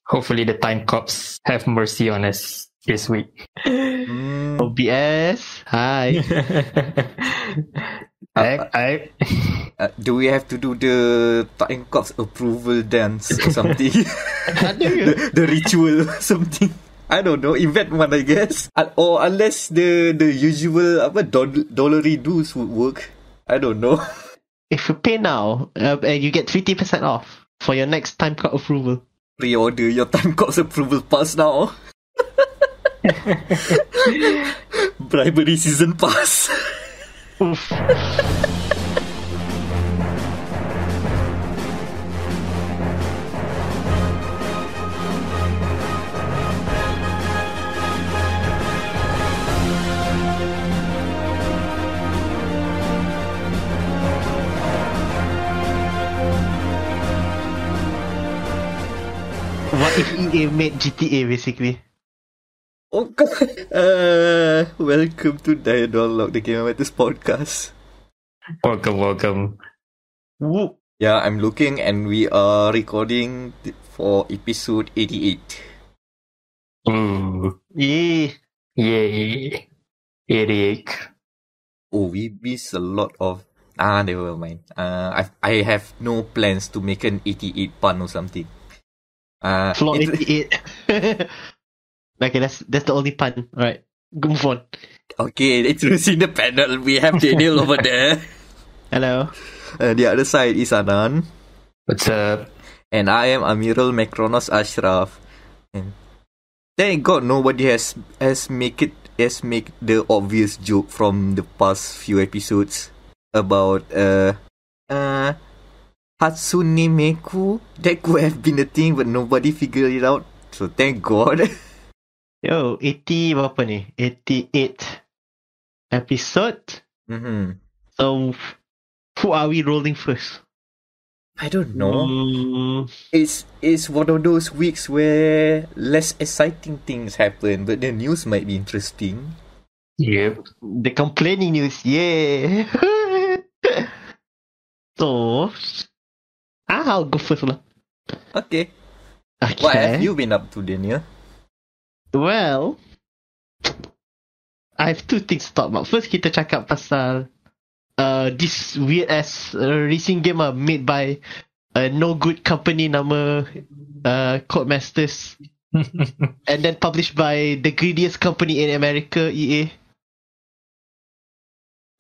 Hopefully the TIMECOPS have mercy on us this week. OBS, hi. Do we have to do the TIMECOPS approval dance or something? the ritual or something? I don't know, event one I guess. Or unless the usual dollary dues would work. I don't know. If you pay now, you get 50% off for your next TIMECOPS approval. Pre-order your TIMECOPS approval pass now. Bribery season pass. Oof. What if EA made GTA basically? Oh God. Welcome to dia.log, the Game Matters podcast. Welcome. Woo. Yeah, I'm looking and we are recording for episode 88. Ooh. Yeah. Yay. Headache. Oh, we missed a lot of... never mind. I have no plans to make an 88 pun or something. Floor 88. Okay, that's the only pun. Alright, move on. Okay, introducing the panel. We have Danial over there. Hello. The other side is Anan. What's up? And I am Amirul Macronos Ashraf. And thank God nobody has make the obvious joke from the past few episodes about Hatsune Miku. That could have been a thing, but nobody figured it out. So thank God. Yo, 80 berapa ni? 88 episode. So, who are we rolling first? I don't know. It's one of those weeks where less exciting things happen, but the news might be interesting. Yep. The complaining news, yeah. So, I'll go first lah. Okay. What have you been up to, Daniel? Well, I have two things to talk about. First, kita cakap pasal this weird ass racing game made by a no good company nama Codemasters and then published by the greediest company in America, EA.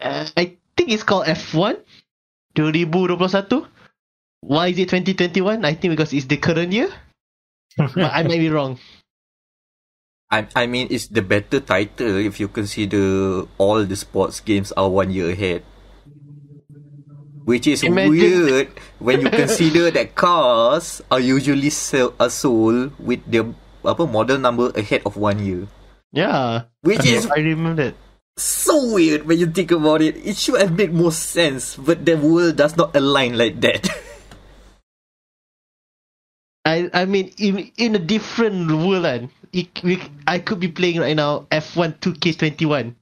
I think it's called F1 2021. Why is it 2021? I think because it's the current year. But I might be wrong. I mean, it's the better title if you consider all the sports games are 1 year ahead. Which is weird when you consider that cars are usually sold with the model number ahead of 1 year. Yeah. Which is... I remember that. So weird when you think about it. It should have made more sense, but the world does not align like that. I mean, in a different world, I could be playing right now F1 2K21.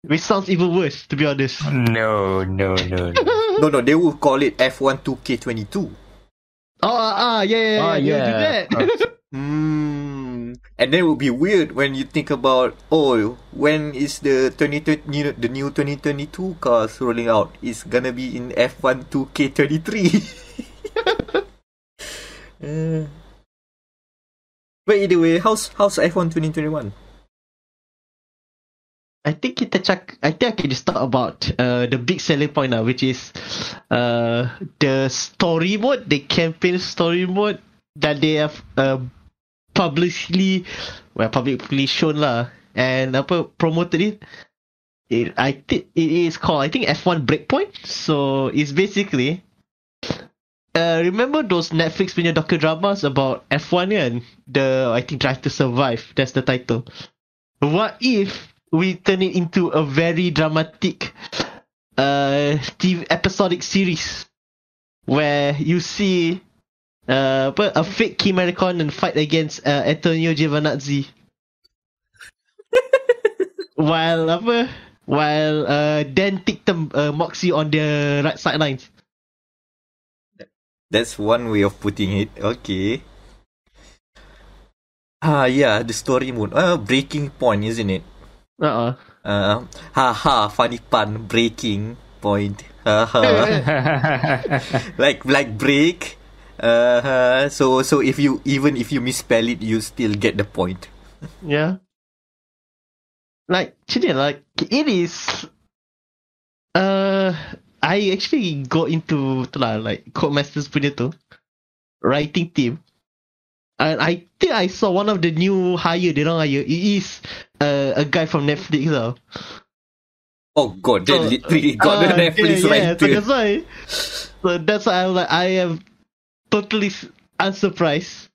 Which sounds even worse, to be honest. No. No, they will call it F1 2K22. Yeah. You do that. And then it would be weird when you think about, when is the new 2022 cars rolling out? It's gonna be in F1 2K23. But either way, how's F1 2021? I think I can just talk about the big selling point now, which is the story mode, the campaign story mode that they have publicly shown lah, and promoted it. I think it is called F1 Breakpoint. So it's basically remember those Netflix punya docudramas about F1 kan? I think Drive to Survive, that's the title. What if we turn it into a very dramatic episodic series where you see a fake Kimi Räikkönen fight against Antonio Giovinazzi while Dan Ticktum mocks you on the right sidelines. That's one way of putting it. Okay. Yeah, the story mode. Breaking point, isn't it? Funny pun, breaking point. like break. So if you misspell it, you still get the point. Yeah. Like, it is. I actually go into like Codemasters punya tu writing team. And I think I saw one of the new hire. It is a guy from Netflix. Oh god, they literally got the Netflix right there. So that's why I'm like, I am totally unsurprised.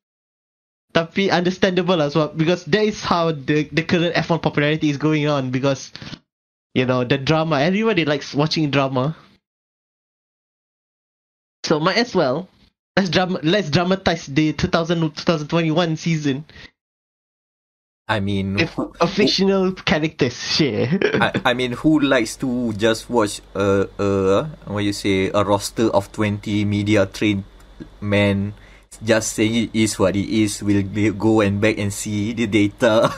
Tapi understandable as well, because that is how the current F1 popularity is going on, because the drama, everybody likes watching drama. So might as well let's dramatize the 2021 season. I mean, a fictional characters share. I mean, who likes to just watch a roster of 20 media trained men just saying it is what it is? We'll go and back and see the data.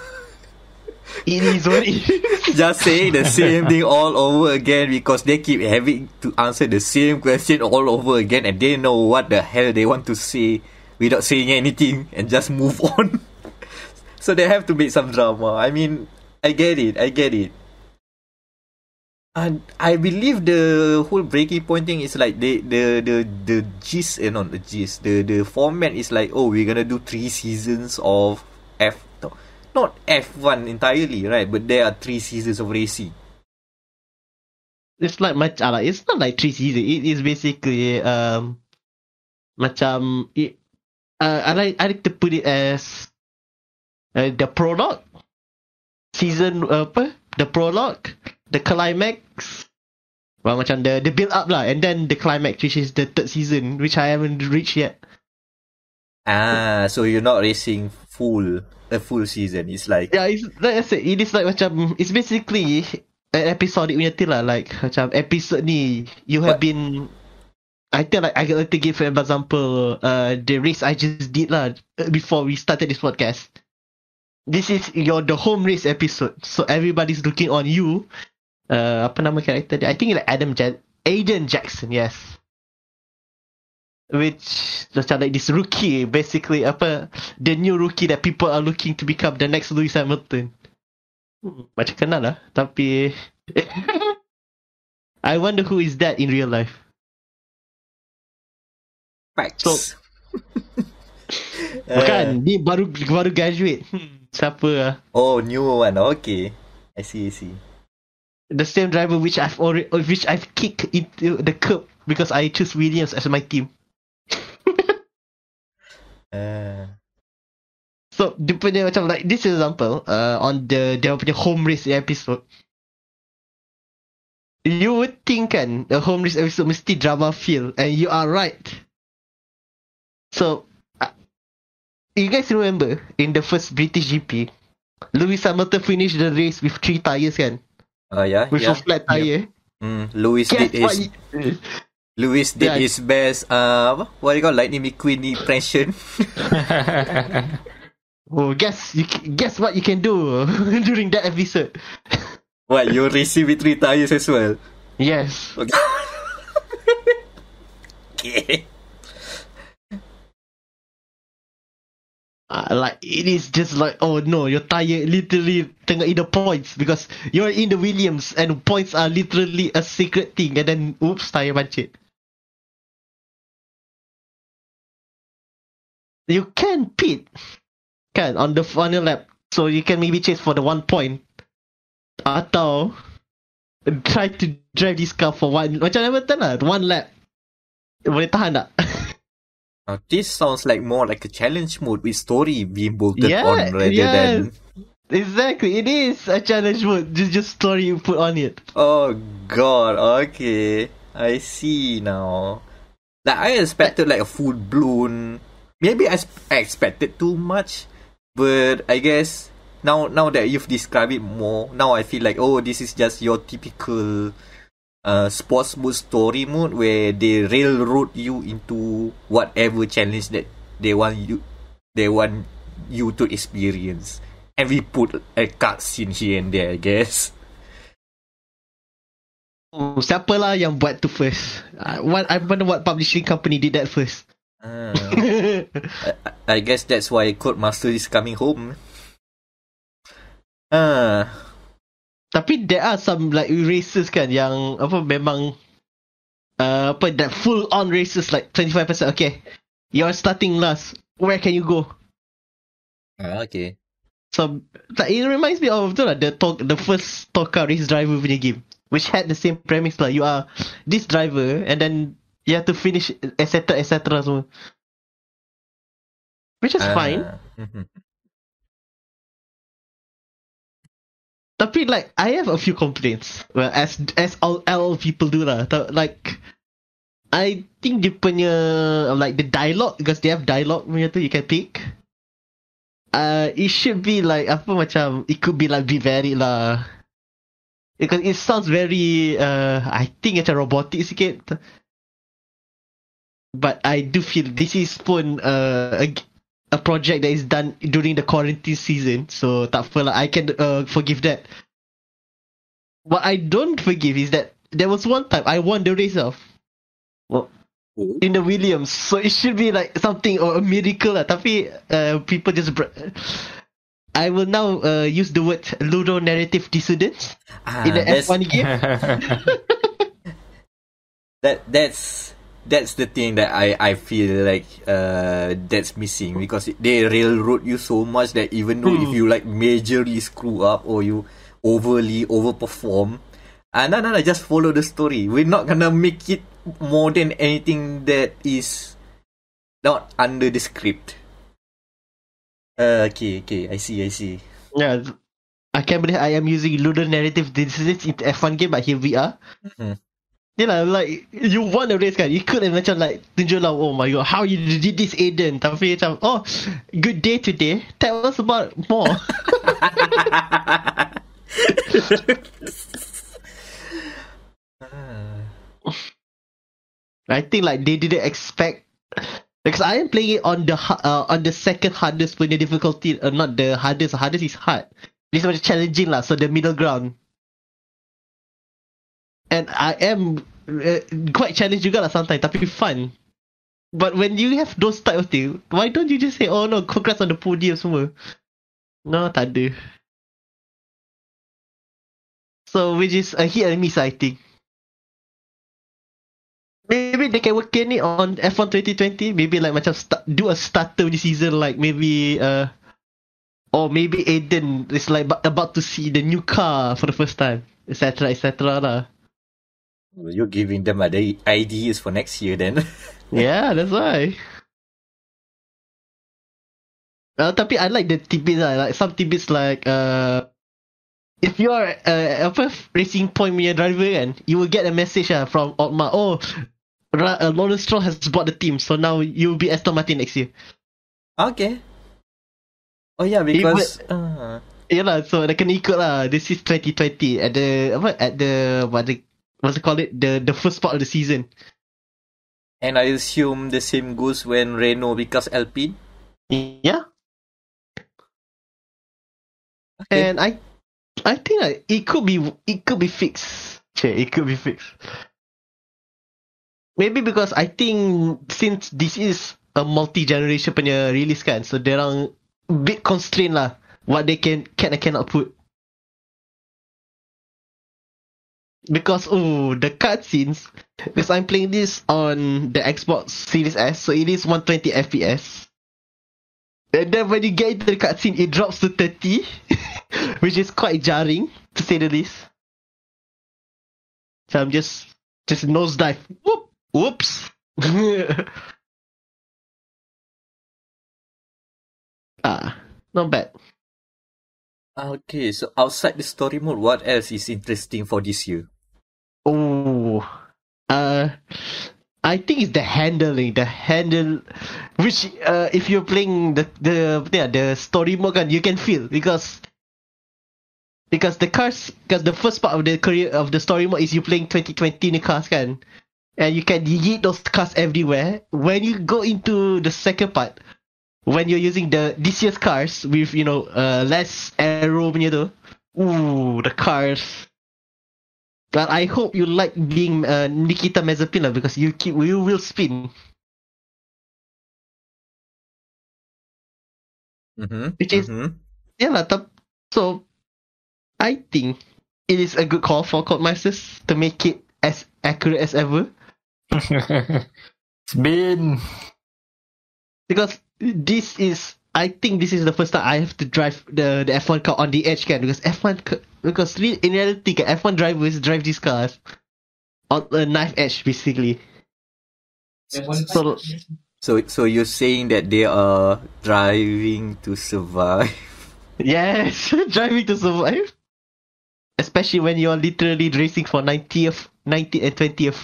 It is what it is. Just saying the same thing all over again, because they keep having to answer the same question all over again, and they know what the hell they want to say without saying anything and just move on. So they have to make some drama. I mean, I get it. And I believe the whole breaking point thing is like the gist, not the gist. The format is like, we're gonna do 3 seasons of not F1 entirely, right? But there are 3 seasons of racing. It's like it's not like 3 seasons. It is basically macam I like to put it as the prologue, season the prologue, the climax, well, macam the build up lah, and then the climax, which is the 3rd season, which I haven't reached yet. So you're not racing a full season. It's like, yeah, it's like I said, it is like macam, it's basically an episodic punya thing lah, like macam episode ni you have been, I think like I like to give an example, the race I just did lah before we started this podcast. This is the home race episode, so everybody's looking on you. Apa nama character dia? I think like Aiden Jackson, yes. Which macam like this rookie, basically the new rookie that people are looking to become the next Lewis Hamilton. Macam kenal lah, tapi I wonder who is that in real life. Facts. So bukan, ni baru graduate. Siapa? Oh, new one. Okay, I see. The same driver which I've kicked into the curb because I choose Williams as my team. So dia punya macam like this example on dia punya home race episode. You would think kan the home race episode mesti drama feel, and you are right. So you guys remember in the first British GP, Lewis Hamilton finished the race with 3 tires kan? Yeah. With a flat tire. Lewis did his best. What do you call Lightning McQueen impression? Guess what you can do during that episode? What, you racing with 3 tires as well? Yes. Okay. Like it is just like, oh no, your tire literally tengah in the points because you're in the Williams and points are literally a secret thing, and then oops, tire pancit. You can pit on the final lap, so you can maybe chase for the 1 point, atau try to drive this car for macam Hamilton lah, 1 lap. Boleh tahan tak? This sounds like more like a challenge mode with story being bolted on rather than... Exactly, it is a challenge mode. Just story you put on it. Oh god, okay. I see now. Like I expected like a full blown... Maybe I expected too much, but I guess now that you've described it more, now I feel like, oh, this is just your typical sports mode story mode where they railroad you into whatever challenge that they want you to experience. And we put a cutscene here and there, I guess. Siapa lah yang buat tu first? I wonder what publishing company did that first. I guess that's why Codemaster is coming home. Tapi there are some like races kan yang memang that full on races like 25%. Okay, you're starting last. Where can you go? Okay. So like, it reminds me of the first Toka race driver punya game, which had the same premise lah. You are this driver and then you have to finish etc semua, which is fine. Tapi like I have a few complaints. Well, as all people do lah. Like I think dia punya like the dialogue, because they have dialogue punya tu you can pick. It should be like it could be like be very lah, because it sounds very I think macam robotic sikit. But I do feel this is pun a project that is done during the quarantine season, so tak apa lah, I can forgive that. What I don't forgive is that there was one time I won the race off in the Williams, so it should be like something or a miracle lah. Tapi people just I will now use the word Lewdo-Narrative Dissonance in the F1 game. That's the thing that I feel like that's missing, because they railroad you so much that even though if you like majorly screw up or you overly overperform, no, just follow the story. We're not gonna make it more than anything that is not under the script. Okay, I see. Yeah, I can't believe I am using Lewdo-Narrative Dissonance in F1 game, but here we are. Yeah, like you won a race kan, you could have macam like tunjuk lah, oh my god, how you did this, Aiden. Tapi macam, oh, good day today. Tell us about more. I think like they didn't expect, because I am playing it on the second hardest punya difficulty, not the hardest. Hardest is hard. This is challenging lah, so the middle ground. And I am quite challenged juga lah sometimes, tapi fun. But when you have those type of thing, why don't you just say, oh no, congrats on the podium semua? No, tak ada. So, which is a hit and miss, I think. Maybe they can work in it on F1 2020. Maybe like macam do a starter of the season, like maybe or maybe Aiden is like about to see the new car for the first time, etc lah. You're giving them other ideas for next year then. Yeah, that's why. Tapi I like the tidbits lah. Like some tidbits like if you are Racing Point punya driver kan, you will get a message from Otmar. Oh, Lawrence Stroll has bought the team, so now you will be Aston Martin next year. Okay. Oh yeah, because yeah lah. So dah kena ikut lah. This is 2020 at the what's it called it? The first part of the season. And I assume the same goes when Renault becomes Alpine. Yeah. Okay. And I think like, it could be fixed. It could be fixed. Maybe because I think since this is a multi-generation punya release kan, so there are big constraint lah what they can and cannot put. Because the cutscenes, because I'm playing this on the Xbox Series S, so it is 120 FPS. And then when you get into the cutscene, it drops to 30, which is quite jarring, to say the least. So I'm just nosedive. Whoops. Not bad. Okay, so outside the story mode, what else is interesting for this year? I think it's the handling. The handle, which if you're playing the story mode, kan, you can feel because the cars, because the first part of the career of the story mode is you playing 2020 in the cars, kan, and you can yeet those cars everywhere. When you go into the second part, when you're using this year's cars with less aero punya tu. Ooh, the cars. But I hope you like being Nikita Mazepin lah, because you will spin. Which is yeah lah. So I think it is a good call for Codemasters to make it as accurate as ever. Spin. Because I think this is the first time I have to drive the F1 car on the edge, kan? Because in reality, F1 drivers drive these cars on a knife edge, basically. So you're saying that they are driving to survive? Yes, driving to survive. Especially when you're literally racing for 90th and 20th.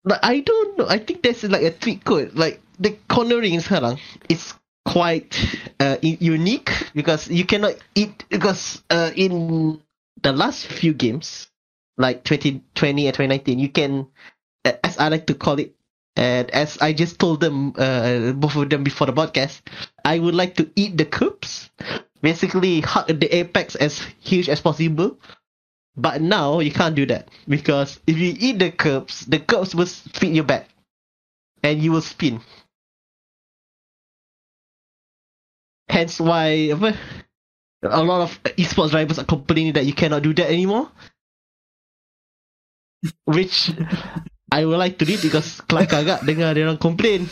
But I don't know. I think there's like a tweak code. Like the cornering sekarang is quite unique, because you cannot eat, because in the last few games, like 2020 and 2019, you can, as I like to call it, and as I just told them, both of them before the podcast, I would like to eat the curbs, basically hug the apex as huge as possible. But now you can't do that, because if you eat the curbs will feed your back, and you will spin. Hence why a lot of esports drivers are complaining that you cannot do that anymore. Which I would like to read, because kelakar agak dengar dia orang complain.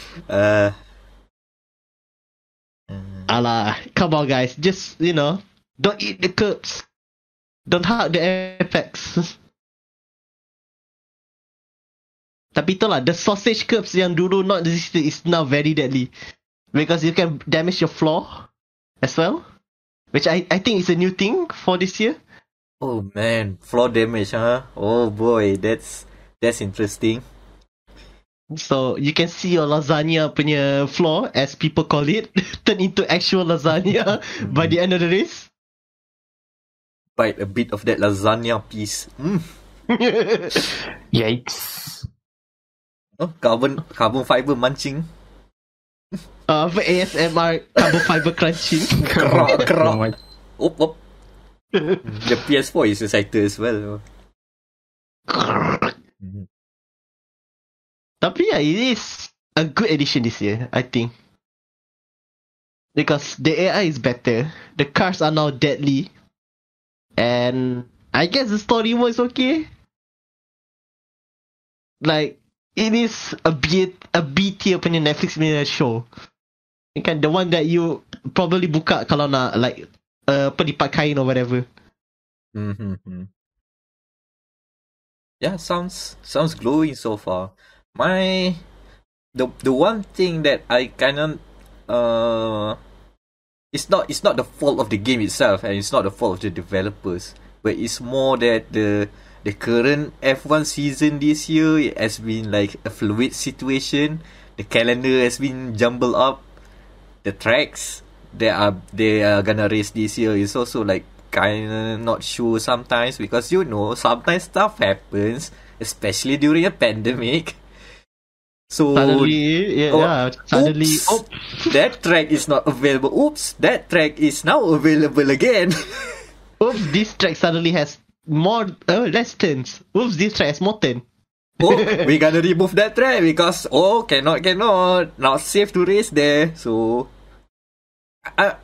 Alah, come on guys, just don't eat the curbs. Don't hug the apex. Tapi itulah, the sausage curbs yang dulu not existed is now very deadly, because you can damage your floor as well, which I think is a new thing for this year. Oh man, floor damage, huh? Oh boy, that's interesting. So you can see your lasagna punya floor, as people call it, turn into actual lasagna by the end of the race. Bite a bit of that lasagna piece. Yikes. Oh, carbon fiber munching. For ASMR, carbon fiber crunching. Krok. Op. The PS4 is excited as well. Tapi yeah, it is a good addition this year, I think. Because the AI is better, the cars are now deadly, and I guess the story mode is okay. Like, it is a B tier punya Netflix punya show. Kan, the one that you probably buka kalau nak like lipat kain or whatever. Yeah, sounds glowing so far. The one thing that I it's not the fault of the game itself, and it's not the fault of the developers, but it's more that the current F1 season this year, it has been like a fluid situation. The calendar has been jumbled up. The tracks they are gonna race this year is also like kinda not sure sometimes, because sometimes stuff happens, especially during a pandemic. So suddenly, oops, that track is not available. Oops, that track is now available again. Oops, this track suddenly has less turns. Oops, this track has more turn. Oh, we gotta remove that track because cannot, not safe to race there. So I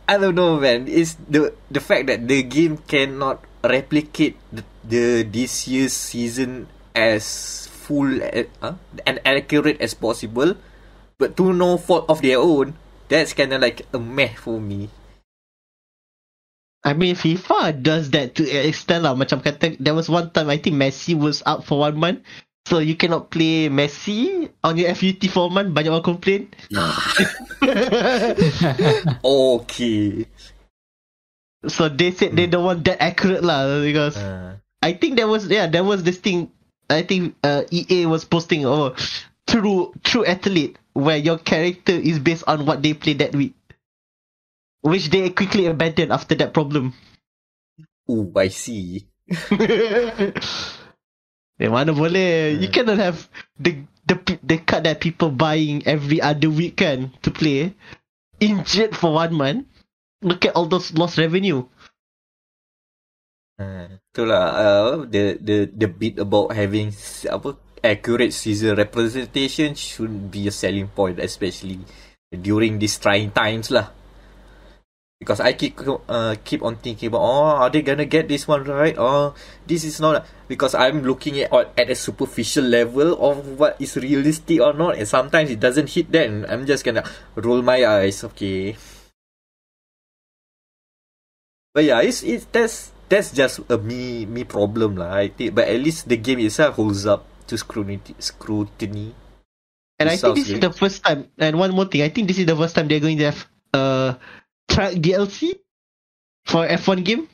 don't know, man. It's the fact that the game cannot replicate the this year's season as full and accurate as possible, but to no fault of their own. That's kind of like a meh for me. I mean, FIFA does that to an extent lah. Macam kata, there was one time I think Messi was out for 1 month, so you cannot play Messi on your FUT for 1 month. Banyak orang complain. Okay. So they said they don't want that accurate lah, because I think there was this thing. I think EA was posting true athlete, where your character is based on what they played that week, which they quickly abandoned after that problem. Oh, I see. Mana boleh? You cannot have the the card that people buying every other weekend to play injured for 1 month. Look at all those lost revenue. Itulah the bit about having accurate season representation should be a selling point, especially during these trying times lah. Because I keep on thinking about, are they gonna get this one right? This is not, because I'm looking at a superficial level of what is realistic or not, and sometimes it doesn't hit that, and I'm just gonna roll my eyes. Okay, but yeah, that's just a me problem lah. I think, but at least the game itself holds up to scrutiny. And I think this is the first time. And one more thing, I think this is the first time they're going to have track DLC for F1 game.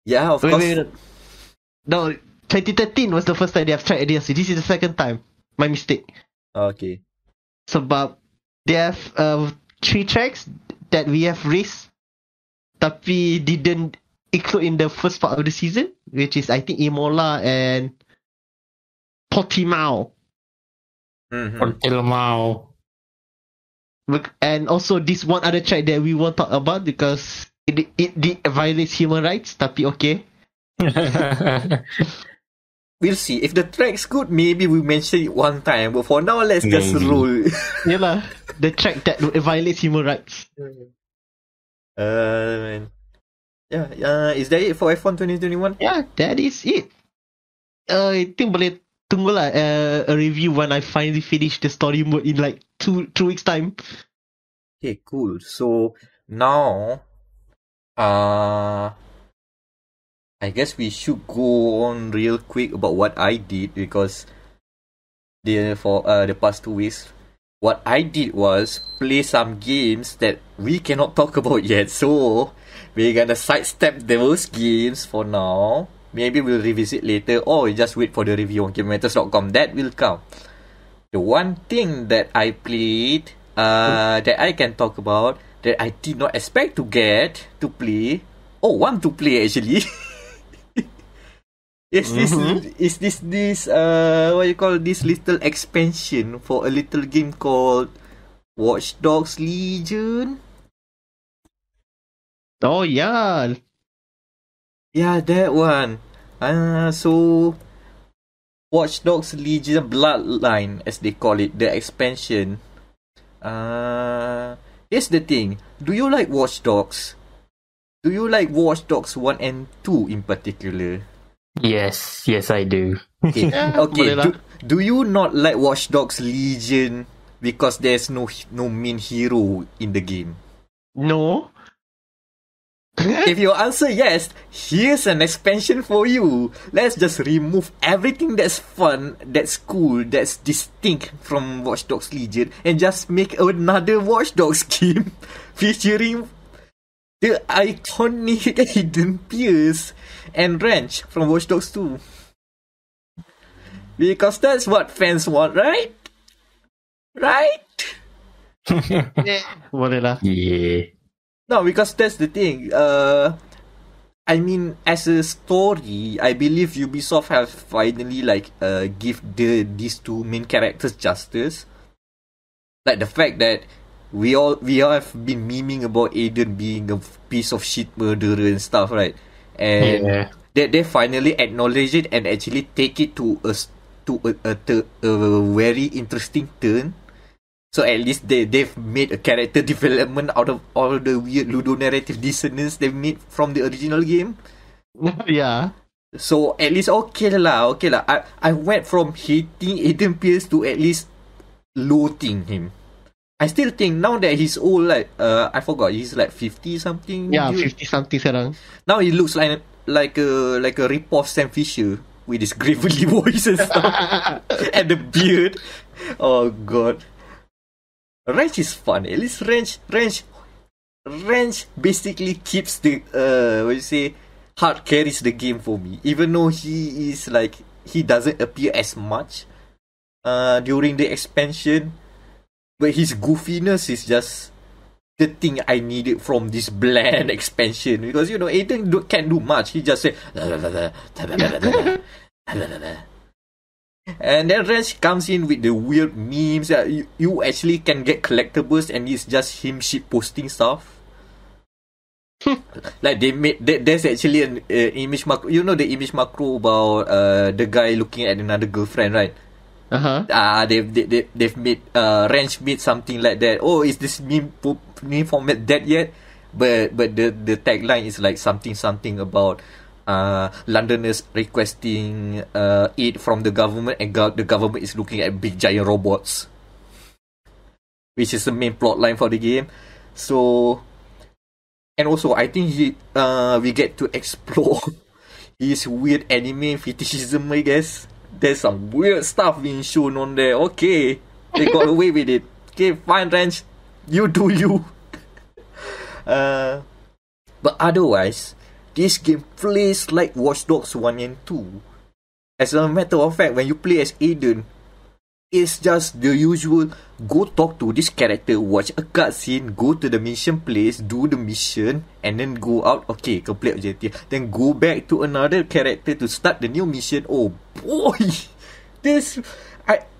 Yeah, of course. No, 2013 was the first time they have track DLC. This is the second time. My mistake. Okay. So, but they have 3 tracks that we have raced, tapi didn't include in the first part of the season, which is I think Imola and Portimao. Portimao. And also this one other track that we won't talk about because it violates human rights, tapi okay. We'll see. If the track's good, maybe we mention it one time. But for now, let's just roll. Yalah, the track that violates human rights. Man. Yeah. Is that it for F1 2021? Yeah, that is it. I think boleh tunggulah a review when I finally finish the story mode in like 2 weeks time. Okay, cool. So now, I guess we should go on real quick about what I did, because for the past 2 weeks, what I did was play some games that we cannot talk about yet. So we're gonna sidestep those games for now. Maybe we'll revisit later, or we just wait for the review on GameMatters.com. That will come. The one thing that I played, that I can talk about, that I did not expect to get to play, want to play actually, is this what you call this little expansion for a little game called Watch Dogs Legion? Oh yeah. Yeah, that one. So Watch Dogs Legion Bloodline, as they call it, the expansion. Here's the thing. Do you like Watch Dogs? Do you like Watch Dogs 1 and 2 in particular? Yes, I do. Okay, do you not like Watch Dogs Legion because there's no main hero in the game? No. If you answer yes, here's an expansion for you. Let's just remove everything that's fun, that's cool, that's distinct from Watch Dogs Legion, and just make another Watch Dogs game featuring the iconic Aiden Pierce and Wrench from Watch Dogs 2. Because that's what fans want, right? Right? Boleh lah. Yeah. No, because that's the thing. I mean, as a story, I believe Ubisoft have finally give these 2 main characters justice. Like the fact that we all have been memeing about Aiden being a piece of shit murderer and stuff, right? And they finally acknowledge it and actually take it to a very interesting turn. So at least they've made a character development out of all the weird Lewdo-Narrative Dissonance they've made from the original game. Yeah. So at least okay lah. I went from hating Aiden Pierce to at least loathing him. I still think now that he's old, I forgot, he's like 50 something. Yeah, 50 something sekarang. Now he looks like a rip-off Sam Fisher with his gravelly voice and stuff and the beard. Oh god. Wrench is fun. At least Wrench basically keeps the hard carries the game for me. Even though he is he doesn't appear as much during the expansion, but his goofiness is just the thing I needed from this bland expansion. Because Aiden can't do much. He just say And then Ranch comes in with the weird memes that you actually can get collectibles, and it's just him shit posting stuff. Like they made there's actually an image macro. You know the image macro about the guy looking at another girlfriend, right? They've made Ranch made something like that. Oh, is this meme format dead yet? But the tagline is like something about Londoners requesting aid from the government, and the government is looking at big giant robots, which is the main plot line for the game. So, and also I think we get to explore his weird anime fetishism, I guess. There's some weird stuff being shown on there. Okay, they got away with it. Okay, fine, Ranch, you do you. But otherwise, this game plays like Watch Dogs 1 and 2. As a matter of fact, when you play as Aiden, it's just the usual go talk to this character, watch a cutscene, go to the mission place, do the mission, and then go out. Okay, complete objective. Then go back to another character to start the new mission. Oh boy!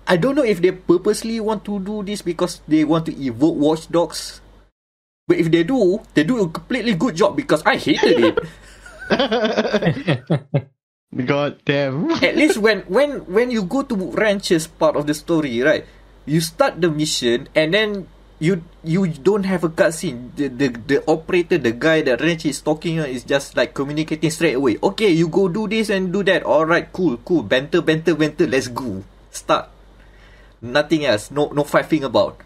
I don't know if they purposely want to do this because they want to evoke Watch Dogs. But if they do a completely good job, because I hated it. God damn. At least when you go to Ranch's part of the story, right? You start the mission and then you don't have a cutscene. The operator, the guy that Ranch is talking is just like communicating straight away. Okay, you go do this and do that. Alright, cool. Banter, let's go. Start. Nothing else. No fighting about.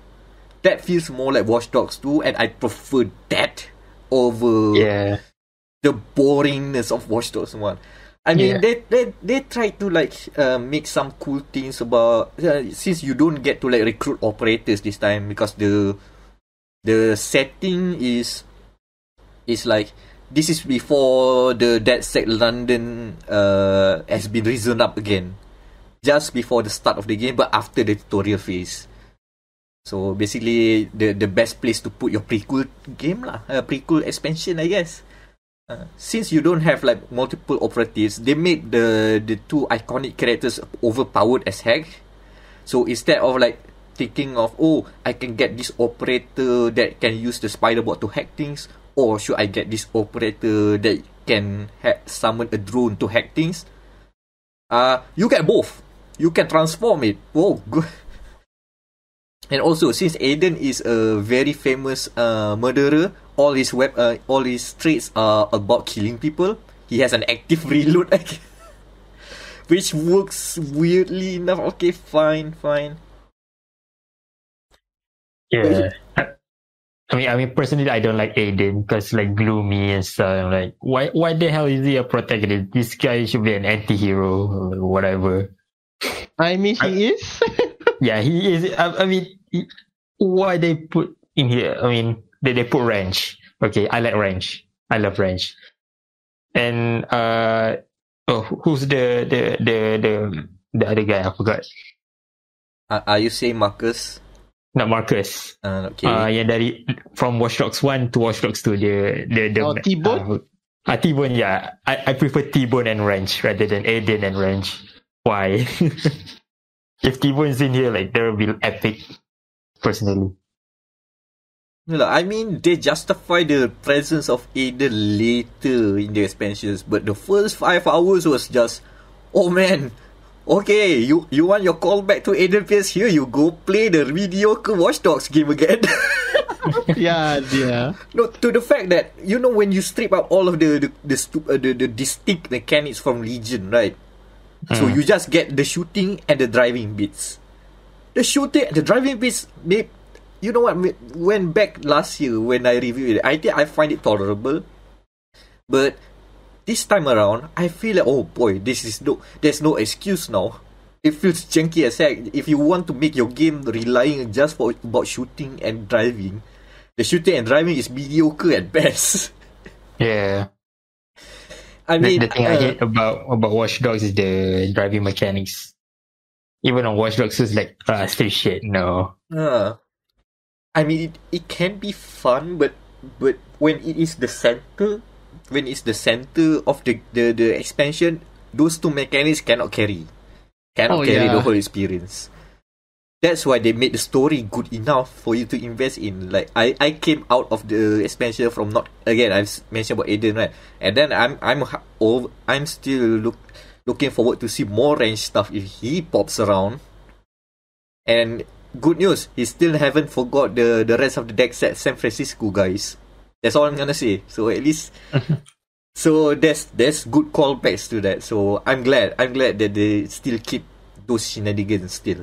That feels more like Watch Dogs 2, and I prefer that over the boringness of Watch Dogs 1. I mean, they try to like make some cool things about since you don't get to like recruit operators this time, because the setting is like this is before the DedSec London has been risen up again, just before the start of the game, but after the tutorial phase. So basically, the best place to put your prequel game lah, prequel expansion, I guess. Since you don't have like multiple operatives, they made the two iconic characters overpowered as heck. So instead of like thinking of, oh, I can get this operator that can use the spider bot to hack things, or should I get this operator that can summon a drone to hack things, you get both. You can transform it. Oh, good. And also, since Aiden is a very famous murderer, all his traits are about killing people. He has an active reload, which works weirdly enough. Okay, fine. Yeah. I mean, personally, I don't like Aiden because like gloomy and stuff. I'm like, why the hell is he a protagonist? This guy should be an anti-hero or whatever. I mean, he is. Yeah, he is. I mean, why they put in here? I mean, they put Ranch. Okay, I like Ranch. I love Ranch. And who's the other guy? I forgot. Are you saying Marcus? Not Marcus. Okay. Yang dari from Watch Dogs 1 to Watch Dogs 2, the T-Bone. T-Bone. Yeah, I prefer T-Bone and Ranch rather than Aiden and Ranch. Why? If T-Bone's in here, like, there will be epic, personally. I mean, they justify the presence of Aiden later in the expansions, but the first 5 hours was just, oh man, okay, you want your callback to Aiden Pierce, here you go, play the mediocre Watch Dogs game again. Yeah. No, to the fact that, you know, when you strip out all of the distinct mechanics from Legion, right? So you just get the shooting and the driving bits. The shooting and the driving bits, you know what? When back last year when I reviewed it, I think I find it tolerable. But this time around, I feel like, oh boy, there's no excuse now. It feels janky as heck. If you want to make your game relying just about shooting and driving, the shooting and driving is mediocre at best. Yeah. I mean, the thing I hate about Watch Dogs is the driving mechanics. Even on Watch Dogs, it's like, still shit. No. I mean, it can be fun, but when it's the center of the expansion, those two mechanics cannot carry. cannot carry the whole experience. That's why they made the story good enough for you to invest in. Like I came out of the expansion from not again. I've mentioned about Aiden, right? And then I'm still looking forward to see more range stuff if he pops around. And good news, he still haven't forgot the rest of the deck set San Francisco guys. That's all I'm gonna say. So at least, so there's good callbacks to that. So I'm glad that they still keep those shenanigans still.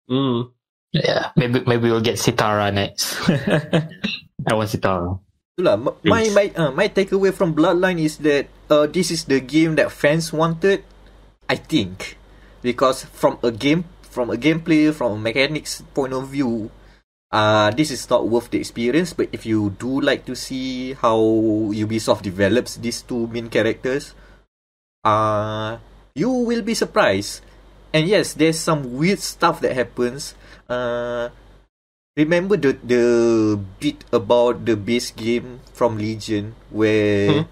Yeah, maybe we'll get Sitara next. I want Sitara. My takeaway from Bloodline is that this is the game that fans wanted, I think, because from a gameplay, from a mechanics point of view, this is not worth the experience. But if you do like to see how Ubisoft develops these two main characters, you will be surprised. And yes, there's some weird stuff that happens. Remember the bit about the base game from Legion where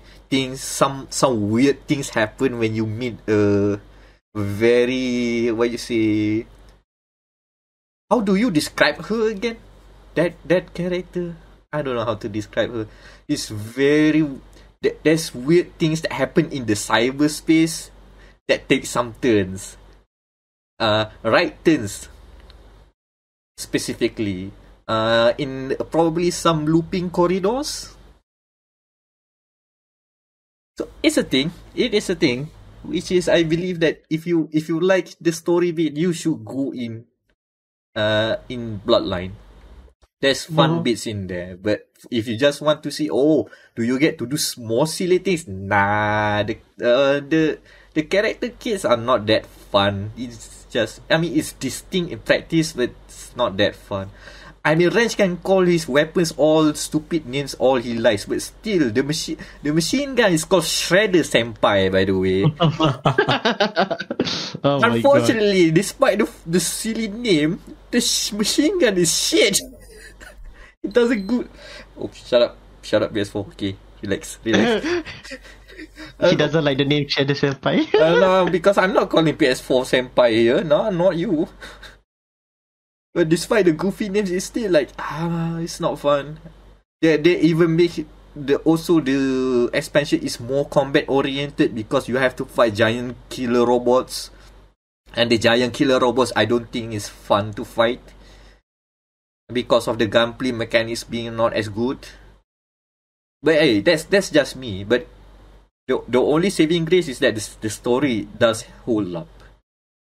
some weird things happen when you meet a very, how do you describe her again? That character, I don't know how to describe her. It's there's weird things that happen in the cyberspace that take some turns. Right turns specifically in probably some looping corridors. So it is a thing, which is, I believe that if you like the story bit, you should go in Bloodline. There's fun bits in there, but if you just want to see, do you get to do more silly things? Nah, the character kits are not that fun. It's just, it's distinct in practice, but it's not that fun. Range can call his weapons all stupid names all he likes, but still, the machine gun is called Shredder Senpai, by the way. Unfortunately, despite the silly name, the machine gun is shit. It doesn't good. Oh, shut up, PS4. Okay, relax. He doesn't like the name Shredder Senpai. No, because I'm not calling PS4 Senpai here. No, not you. But despite the goofy names, it's still like, it's not fun. They even make the expansion is more combat oriented because you have to fight giant killer robots. And the giant killer robots, I don't think is fun to fight because of the gunplay mechanics being not as good. But hey, that's just me. But the only saving grace is that the story does hold up.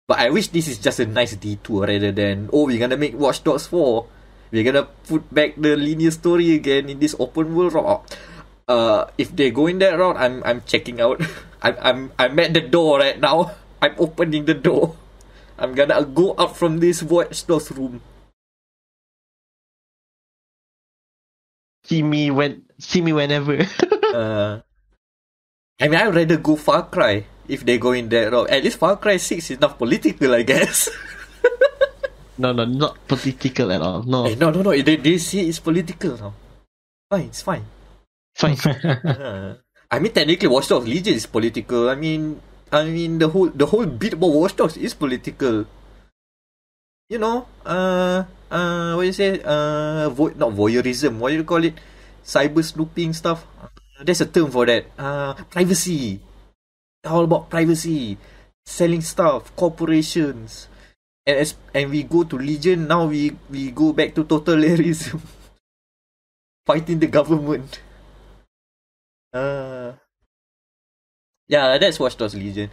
But I wish this is just a nice detour rather than, we're gonna make Watch Dogs 4. We're gonna put back the linear story again in this open world route. If they go in that route, I'm checking out. I'm at the door right now. I'm opening the door. I'm gonna go out from this Watch Dogs room. See me whenever. I'd rather go Far Cry if they go in that route. At least Far Cry 6 is not political, I guess. No, not political at all. No. No. They say it's political now. Fine, it's fine. Technically, Watch Dogs Legion is political. The whole bit about Watch Dogs is political. You know, what you say? Not voyeurism. What do you call it? Cyber snooping stuff. There's a term for that. Privacy. All about privacy. Selling stuff. Corporations. And we go to Legion. Now we go back to totalitarianism. Fighting the government. Yeah, that's Watch Dogs Legion.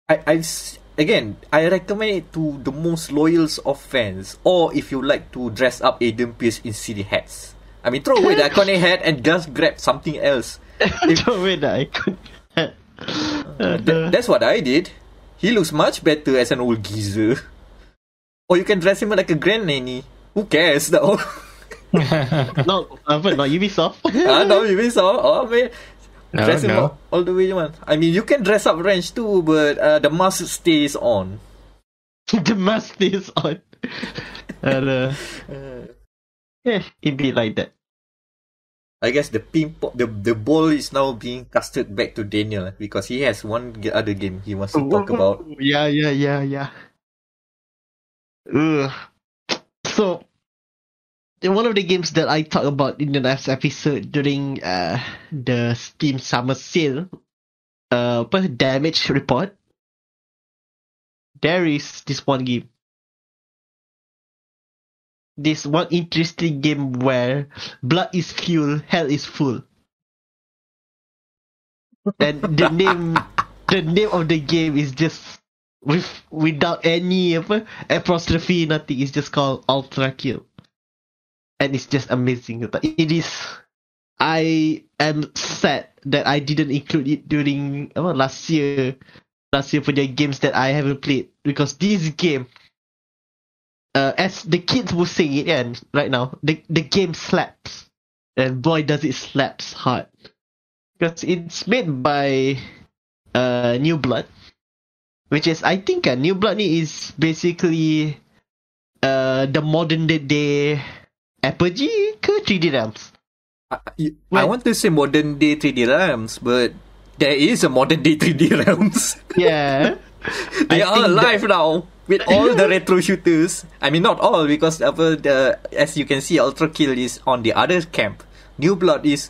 I recommend it to the most loyals of fans, or if you like to dress up Aiden Pierce in silly hats. Throw away the iconic hat and just grab something else. Throw away the iconic hat. That's what I did. He looks much better as an old geezer. Or you can dress him like a grand nanny. Who cares though? Not Ubisoft. No, Ubisoft. Oh man. Dress him up all the way you want. You can dress up Range too, but the mask stays on. The mask stays on. It'd be like that. I guess the ball is now being casted back to Daniel because he has one other game he wants to talk about. Yeah. So, one of the games that I talked about in the last episode during the Steam Summer Sale, Damage Report, there is this one game. This one interesting game where blood is fuel, hell is full. And the name of the game is just without any apostrophe, nothing. It's just called ULTRAKILL. And it's just amazing. It is. I am sad that I didn't include it during last year for the games that I haven't played, because this game, as the kids will say it, and right now the game slaps, and boy does it slaps hard, because it's made by New Blood, which is, I think, New Blood is basically the modern day Apogee ke 3D Realms. I want to say modern day 3D Realms, but there is a modern day 3D Realms. Yeah. They are alive now with all the retro shooters. I mean, not all, because as you can see, ULTRAKILL is on the other camp. New Blood is,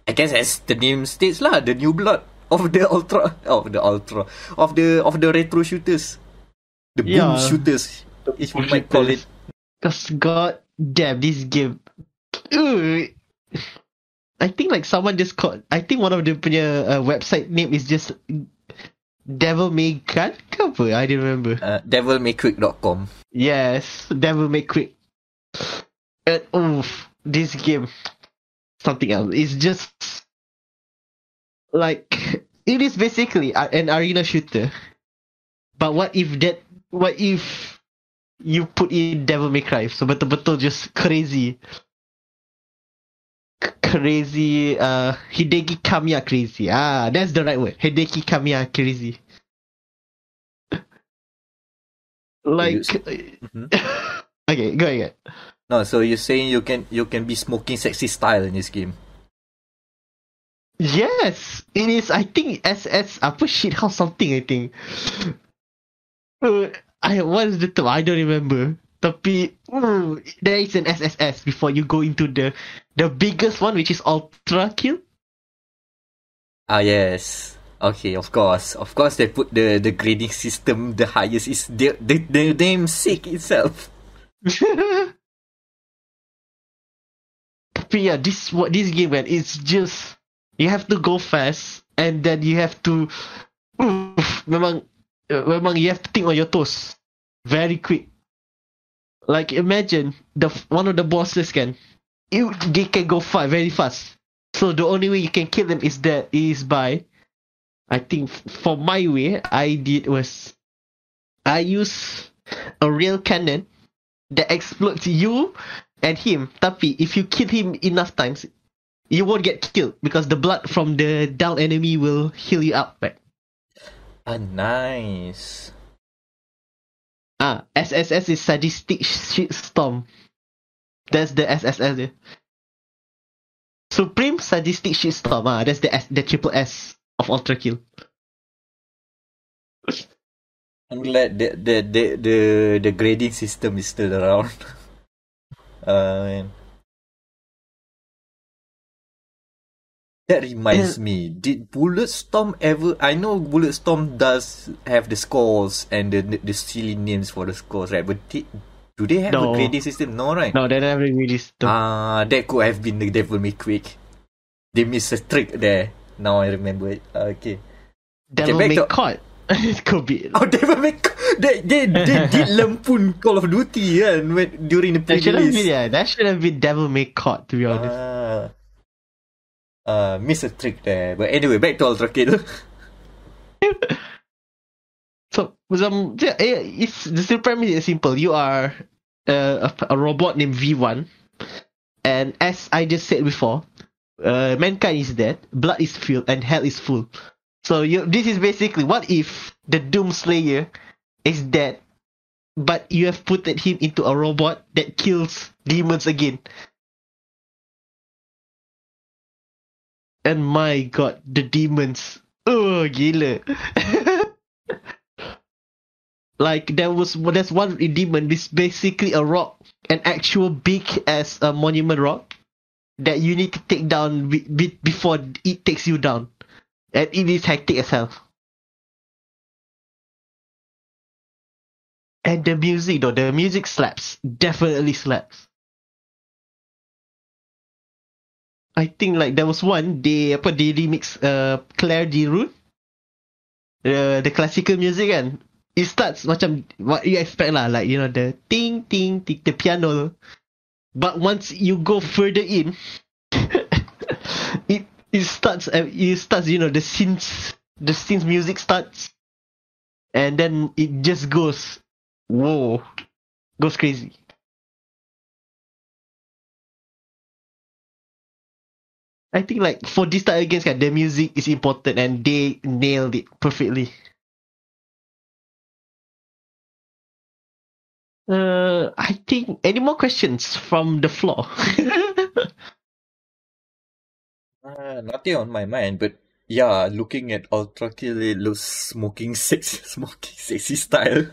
I guess, as the name states, the New Blood of the the retro shooters, the boom shooters, if you might call it. Cause god damn, this game. I think like someone just called. I think one of the website name is just Devil May Gun cover. I don't remember. Devilmayquick.com. Yes, Devil May Quick. This game, something else. It's just like, it is basically an arena shooter. But what if you put in Devil May Cry? So betul-betul just crazy. Hideki Kamiya crazy. That's the right word. Hideki Kamiya crazy. Like, okay, go ahead. No, so you're saying you can be smoking sexy style in this game? Yes, it is. I think SS house something. I think. What is the term? I don't remember. Tapi there is an SSS before you go into the biggest one, which is ULTRAKILL. Yes. Okay, of course they put the grading system, the highest is the name sick itself. Tapi yeah, this game, man, it's just, you have to go fast, and then you have to memang you have to think on your toes very quick. Like, imagine one of the bosses they can go very fast. So the only way you can kill them is by, I think, for my way I use a real cannon that explodes you and him. Tapi if you kill him enough times, you won't get killed because the blood from the down enemy will heal you up back. Nice. SSS is Sadistic Shitstorm. That's the SSS. Supreme Sadistic Shitstorm. That's the triple S of ULTRAKILL. I'm glad the grading system is still around. Man. That reminds me, did Bulletstorm ever... I know Bulletstorm does have the scores and the silly names for the scores, right? But do they have a grading system? No, right? No, they don't have a grading system. That could have been the Devil May Quick. They missed a trick there. Now I remember it. Okay. Devil May Caught. It could be. Devil May They did lampoon Call of Duty during the pre-release. That should have been Devil May Caught, to be honest. Miss a trick there. But anyway, back to ULTRAKILL. So, the premise is simple. You are a robot named V1, and as I just said before, mankind is dead, blood is filled, and hell is full. So this is basically, what if the Doomslayer is dead, but you have put him into a robot that kills demons again? And my god, the demons. Oh, gila. Like, there's one demon, it's basically a rock, an actual big as a monument rock that you need to take down before it takes you down. And it is hectic as hell. And the music though, the music slaps. Definitely slaps. I think like there was one, they remix Claire de Lune. The classical music kan. It starts macam what you expect lah, like you know the ting ting ting, the piano. But once you go further in, it starts you know the synth music starts, and then it just goes crazy. I think like for this type of games, the music is important and they nailed it perfectly. I think any more questions from the floor? Nothing on my mind, but yeah, looking at ULTRAKILL, it looks smoking sexy style.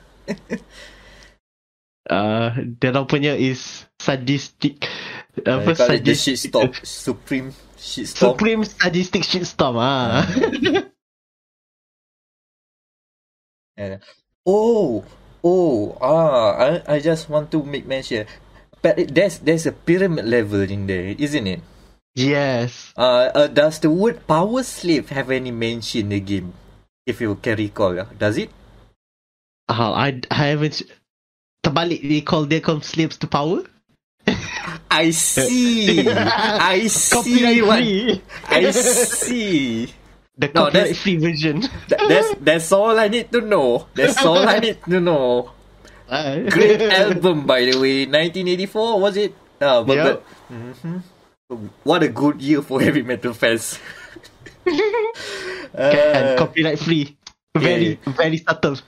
Dia punya is sadistic. Call it the shitstorm. Supreme shitstorm. Supreme sadistic shitstorm. I just want to make mention. But there's a pyramid level in there, isn't it? Yes. Does the word power slave have any mention in the game? If you can recall, does it? I haven't. Terbalik, they call slaves to power. I see. I see. Copyright free. I see. The copyright free version. That's all I need to know. That's all I need to know. Great album, by the way. 1984, was it? But what a good year for heavy metal fans. Copyright free. Very subtle.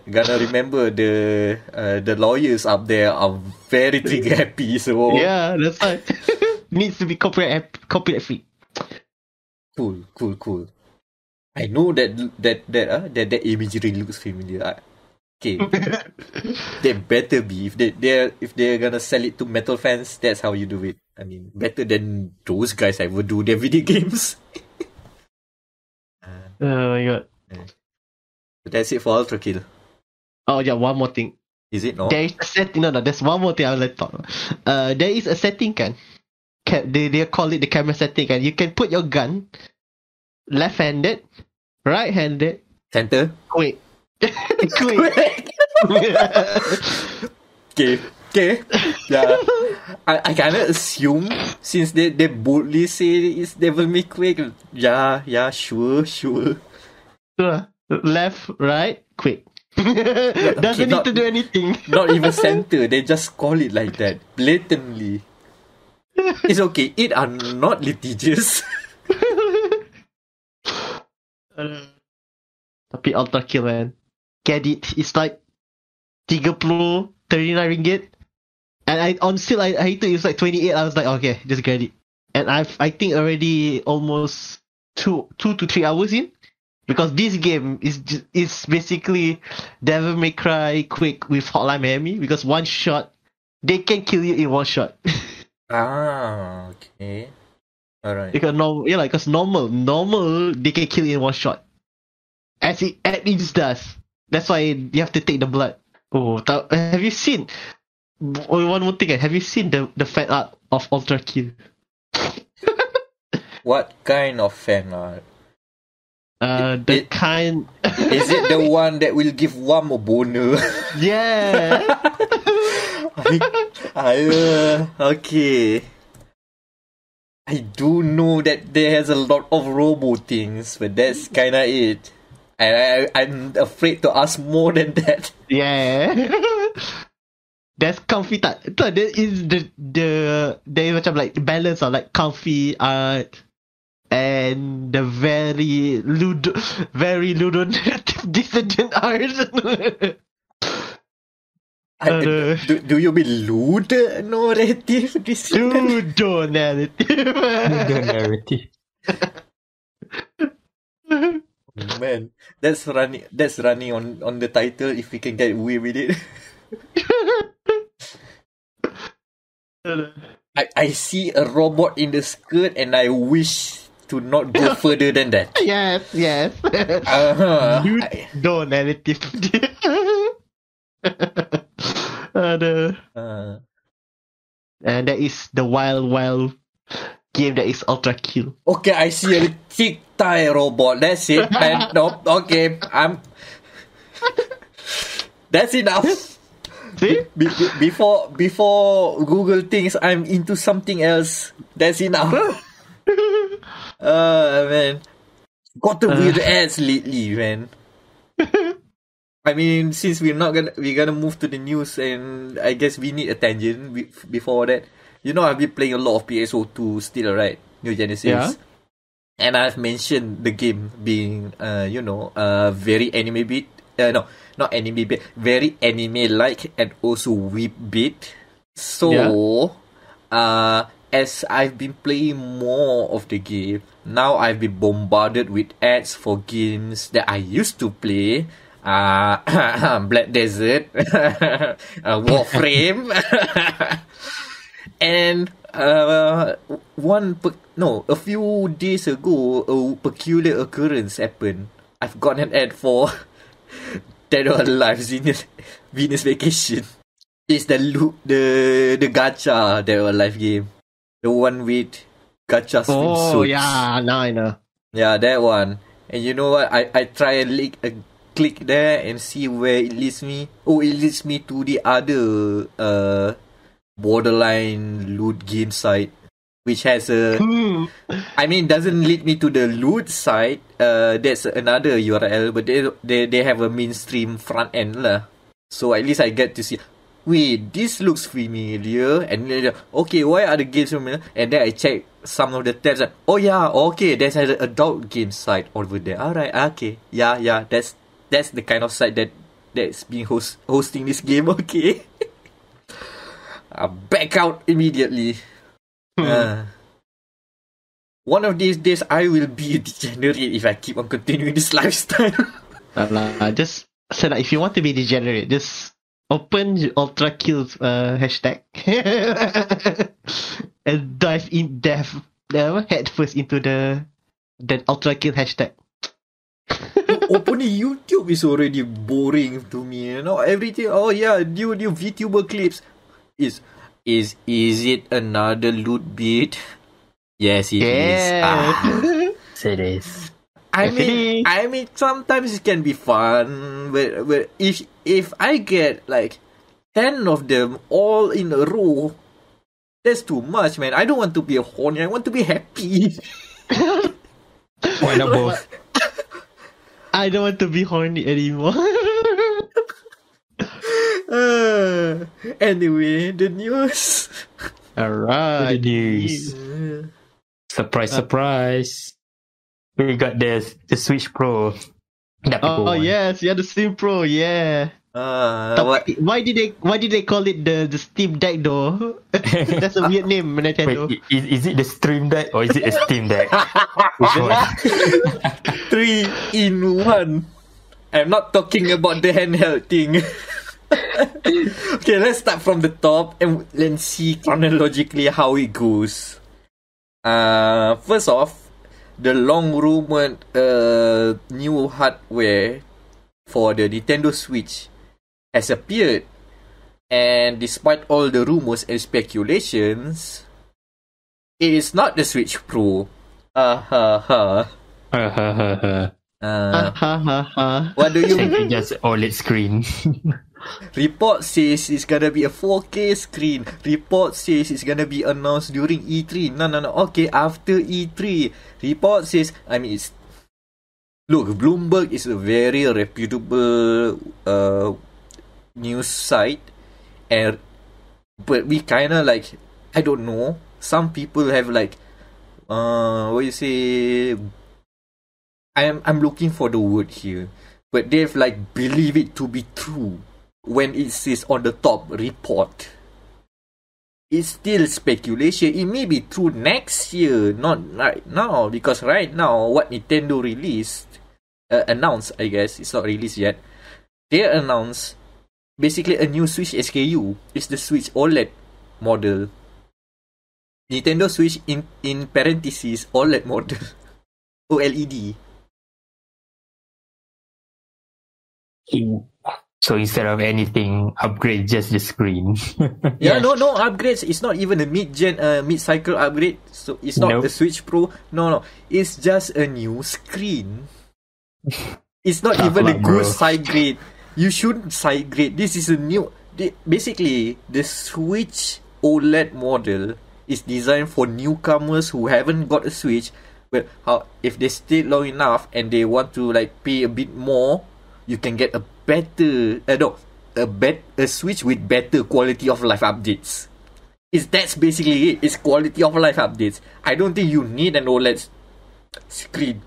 Gonna remember the lawyers up there are very trigger happy. So yeah, that's right. Needs to be copyright free. Cool. I know that imagery looks familiar. Okay, they better be if they're gonna sell it to metal fans. That's how you do it. I mean, better than those guys ever do their video games. Oh my god. But that's it for ULTRAKILL. Oh yeah, one more thing. Is it no? There is a setting. No, there's one more thing I would like to talk about. There is a setting kan. They call it the camera setting kan. You can put your gun left-handed, right-handed, center. Quick. Okay. Yeah. I kinda assume since they boldly say it's Devil May Cry. Yeah, sure. Left, right, quick. Doesn't need to do anything. Not even center. They just call it like that blatantly. It's okay. It are not litigious. Tapi ULTRAKILL man, get it. It's like 39 ringgit. And I hate it. It's like 28. I was like, okay, just get it. And I think already almost 2 to 3 hours in, because this game is basically Devil May Cry quick with Hotline Miami, because one shot they can kill you in one shot. Okay. Alright. Because normal they can kill you in one shot. As it does. That's why you have to take the blood. Have you seen? One more thing. Have you seen the fan art of ULTRAKILL? What kind of fan art? Is it the one that will give one more boner? Yeah. Okay. I do know that there has a lot of robo things, but that's kinda it. And I'm afraid to ask more than that. Yeah. There's comfy tak? There is the macam like balance of like comfy art and the very Lewdo-Narrative Dissonance art. Do you mean Lewd-Narrative Dissonance? Ludo-Narrative. Ludonarrative. Man, that's running on the title if we can get away with it. I see a robot in the skirt and I wish to not go further than that. Yes. Ludo-Narrative. And that is the wild game that is ULTRAKILL. Okay, I see a thick thigh robot. That's it, man. Nope. Okay, That's enough. See? Before Google thinks I'm into something else, that's enough. Man, got the weird ads lately, man. I mean, since we're gonna move to the news, and I guess we need a tangent before that. You know, I've been playing a lot of PSO2 still, right? New Genesis. Yeah. And I've mentioned the game being, very anime beat. No, not anime beat. Very anime-like and also whip beat. So, as I've been playing more of the game, now I've been bombarded with ads for games that I used to play. Black Desert, Warframe, and a few days ago, a peculiar occurrence happened. I've got an ad for Dead or Alive Venus Vacation. It's the gacha Dead or Alive game, the one with gacha swimsuits. Oh yeah, now I know. Yeah, that one. And you know what? I try and click there and see where it leads me. Oh, it leads me to the other borderline loot game site, which has doesn't lead me to the loot site. That's another URL, but they have a mainstream front end lah. So at least I get to see, wait, this looks familiar, and then, okay, why are the games familiar? And then I check some of the tabs, and, oh yeah, okay, there's an adult game site over there. Alright, okay, yeah, that's the kind of site that's being hosting this game. Okay. I back out immediately. One of these days, I will be a degenerate if I keep on continuing this lifestyle. Just say that if you want to be degenerate, just open ULTRAKILL hashtag and dive in head first into the ULTRAKILL hashtag. Opening YouTube is already boring to me. You know, everything. Oh yeah, new VTuber clips. Is it another loot beat? Yes, it is. Yes, it is. I mean, sometimes it can be fun, but if I get like 10 of them all in a row, that's too much, man. I don't want to be horny. I want to be happy. Why not both? I don't want to be horny anymore. Anyway, the news. Alright. The news. Surprise. We got the Switch Pro. Oh yes, the Steam Pro, yeah. Why did they call it the Steam Deck though? That's a weird name, Nintendo. Wait, is it the Stream Deck or is it a Steam Deck? Which one? 3 in 1. I'm not talking about the handheld thing. Okay, let's start from the top and let's see chronologically how it goes. First off, the long-rumored new hardware for the Nintendo Switch has appeared, and despite all the rumors and speculations, it is not the Switch Pro. What do you mean? Just OLED screen. Report says it's gonna be a 4K screen. Report says it's gonna be announced during E3. No. Okay, after E3. Report says, look, Bloomberg is a very reputable news site, but we kind of like, I don't know. Some people have like, what you say? I'm looking for the word here, but they've like believe it to be true. when it says on the top report, it's still speculation. It may be true next year, not right now, because right now what Nintendo announced, I guess it's not released yet. They announced basically a new Switch SKU. It's the Switch OLED model. Nintendo Switch in parentheses OLED model. OLED. So instead of anything, upgrade just the screen. Yeah, no upgrades. It's not even a mid-cycle upgrade. So it's not a Switch Pro. No. It's just a new screen. It's not even a good side grade. You shouldn't side grade. This is a new. Basically, the Switch OLED model is designed for newcomers who haven't got a Switch. But if they stay long enough and they want to like pay a bit more, you can get a Switch with better quality of life updates. That's basically it. It's quality of life updates. I don't think you need an OLED screen.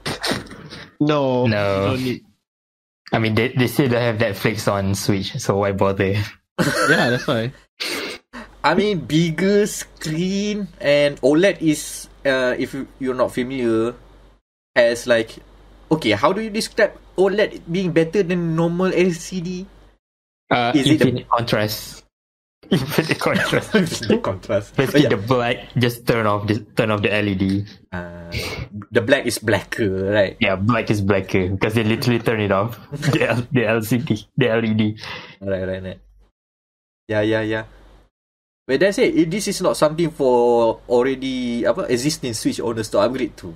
No. Don't need. I mean, they still don't have Netflix on Switch, so why bother? Yeah, that's why. I mean, bigger screen and OLED is, if you're not familiar, as like, okay, how do you describe OLED being better than normal LCD? Infinite contrast. Infinite contrast. Infinite contrast. Basically, the black, just turn off the LED. The black is blacker, right? Yeah, black is blacker because they literally turn it off. The LCD, the LED. Right. Yeah. But that's it. This is not something for already existing Switch owners to upgrade to.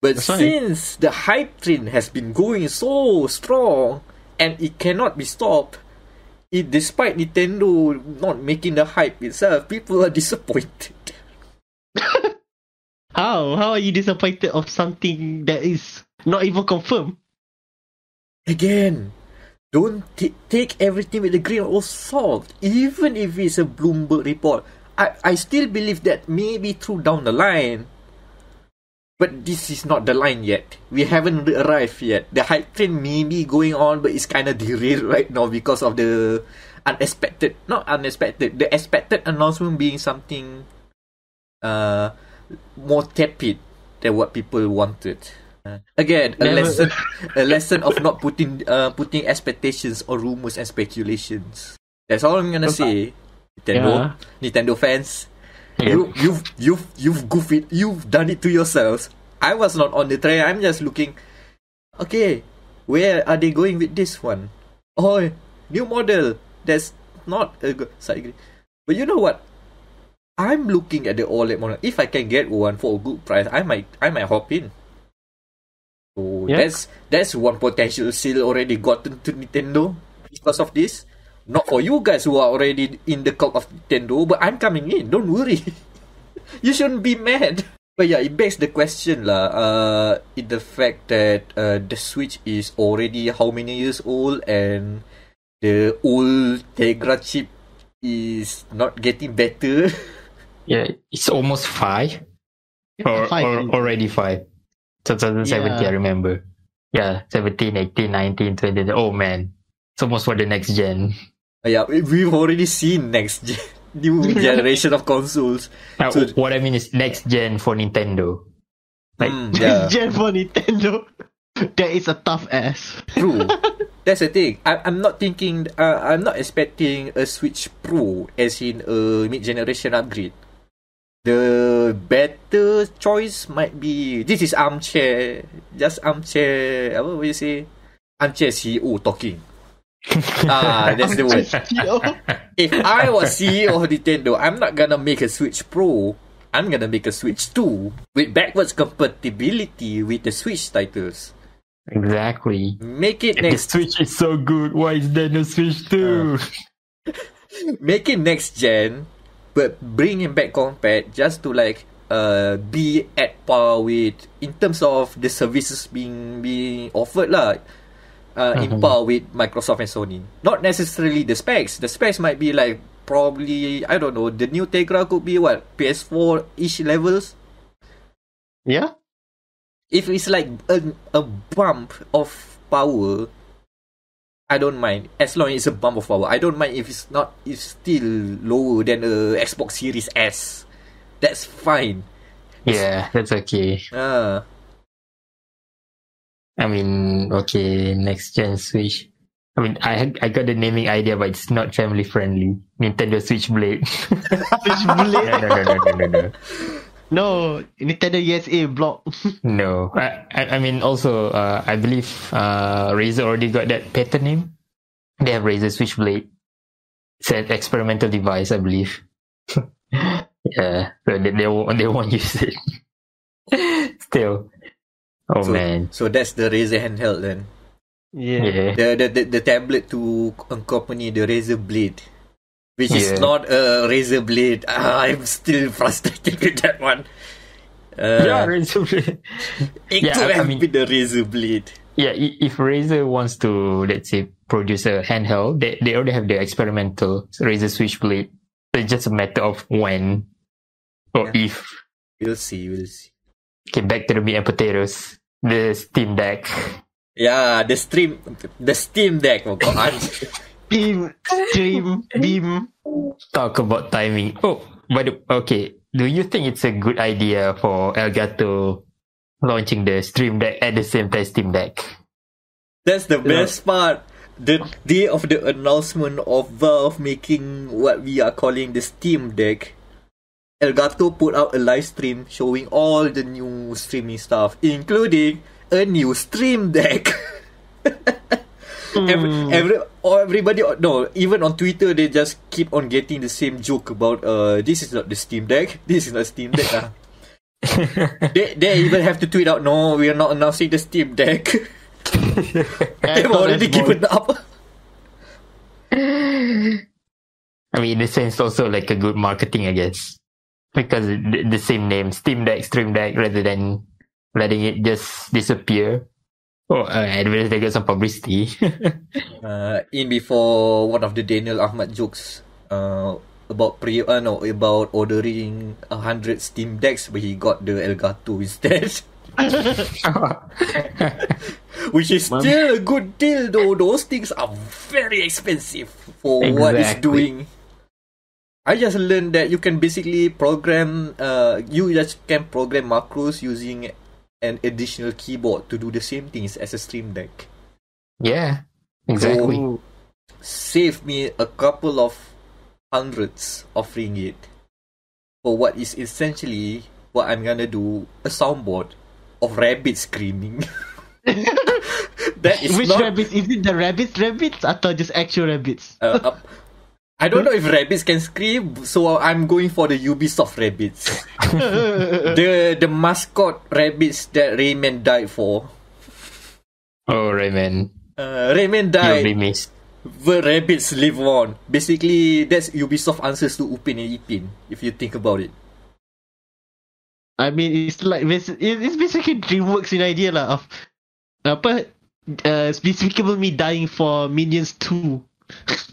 But since the hype train has been going so strong and it cannot be stopped, despite Nintendo not making the hype itself, people are disappointed. How are you disappointed of something that is not even confirmed? Again, don't take everything with a grain of salt. Even if it's a Bloomberg report, I still believe that may be true down the line. But this is not the line yet. We haven't arrived yet. The hype train may be going on, but it's kind of derailed right now because of the the expected announcement being something more tepid than what people wanted. Again, a lesson of not putting expectations or rumors and speculations. That's all I'm gonna say. Nintendo fans, you've goofed it. You've done it to yourselves. I was not on the train. I'm just looking. Okay, where are they going with this one? Oh, new model. That's not a good side. But you know what? I'm looking at the OLED model. If I can get one for a good price, I might hop in. So that's one potential sale already gotten to Nintendo because of this. Not for you guys who are already in the cult of Nintendo, but I'm coming in. Don't worry. You shouldn't be mad. But yeah, it begs the question in the fact that the Switch is already how many years old and the old Tegra chip is not getting better. Yeah, it's almost 5. Or already 5. 2017, I remember. Yeah, 17, 18, 19, 20. Oh man, it's almost for the next gen. Yeah, we've already seen new generation of consoles. So, what I mean is next gen for Nintendo. Next gen for Nintendo. That is a tough ass. True. That's the thing. I'm not thinking. I'm not expecting a Switch Pro as in a mid-generation upgrade. The better choice might be. This is armchair. Just armchair. What would you say? Armchair CEO talking. That's the word. If I was CEO of Nintendo, I'm not gonna make a Switch Pro. I'm gonna make a Switch 2 with backwards compatibility with the Switch titles. Exactly. Make it The Switch is so good. Why is there no Switch 2? Make it next gen, but bring it back compact just to be at par with in terms of the services being offered lah. In par with Microsoft and Sony. Not necessarily the specs. The specs might be probably, I don't know, the new Tegra could be PS4-ish levels. Yeah. If it's a bump of power, I don't mind as long as it's a bump of power. I don't mind if it's not. It's still lower than a Xbox Series S. That's fine. Yeah, that's okay. I mean, okay, next gen Switch. I mean, I got the naming idea, but it's not family friendly. Nintendo Switchblade. Switchblade. No. No, Nintendo USA block. No. I mean, also, I believe Razer already got that patent name. They have Razer Switchblade. It's an experimental device, I believe. Yeah, so they won't use it. Still. Oh, man. So that's the Razer handheld then. Yeah. The tablet to accompany the Razer Blade, which is not a Razer Blade. I'm still frustrated with that one. Razer Blade. It could have been the Razer Blade. Yeah, if Razer wants to, let's say, produce a handheld, they already have the experimental Razer Switchblade. So it's just a matter of when or if. We'll see. Okay, back to the meat and potatoes. The Steam Deck. Yeah, the Steam Deck. Oh God. Beam. Talk about timing. Oh, but okay. Do you think it's a good idea for Elgato launching the Stream Deck at the same time Steam Deck? That's the best part. The day of the announcement of Valve making what we are calling the Steam Deck, Elgato put out a live stream showing all the new streaming stuff, including a new Stream Deck. Everybody, no, even on Twitter, they just keep on getting the same joke about this is not the Steam Deck. This is not Steam Deck. They even have to tweet out, no, we are not announcing the Steam Deck. They've already given up. I mean, in a sense, also like a good marketing, I guess, because the same name, Steam Deck, Stream Deck, rather than letting it just disappear. Oh, at least they got some publicity. In before one of the Danial Ahmad jokes about about ordering 100 Steam Decks, but he got the Elgato instead. Which is still a good deal, though. Those things are very expensive for what it's doing. I just learned that you can basically program. You just can program macros using an additional keyboard to do the same things as a Stream Deck. Yeah, exactly. So, save me a couple of hundreds of ringgit for what is essentially what I'm gonna do, a soundboard of rabbits screaming. That is Which not... rabbits? Is it the rabbits or just actual rabbits? I don't know if rabbits can scream, so I'm going for the Ubisoft rabbits. the mascot rabbits that Rayman died for. Oh, Rayman. Rayman died. You'll be missed. The rabbits live on. Basically, that's Ubisoft answers to Upin and Ipin, if you think about it. I mean, it's like it's basically DreamWorks in idea lah of Despicable Me dying for Minions 2.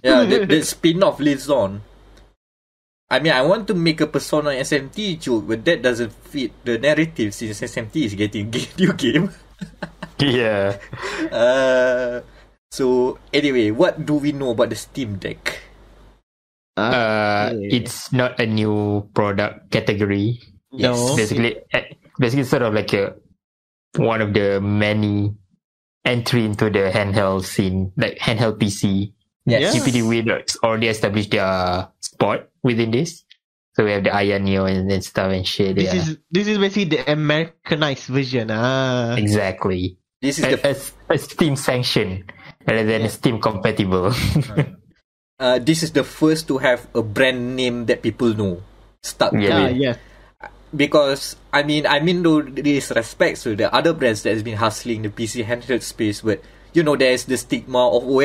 Yeah, the spin-off lives on. I mean, I want to make a Persona SMT joke, but that doesn't fit the narrative since SMT is getting new game. Yeah. So anyway, what do we know about the Steam Deck? It's not a new product category. No. Basically sort of like one of the many entry into the handheld scene, like handheld PC. Yes. GPD Windows already established their spot within this. So we have the Aya Neo and stuff and shit. This is basically the Americanized version. Exactly. This is a Steam sanction rather than a Steam compatible. This is the first to have a brand name that people know. Stuck. Yeah. Because I mean no disrespect to the other brands that has been hustling the PC handheld space, but you know there's the stigma of who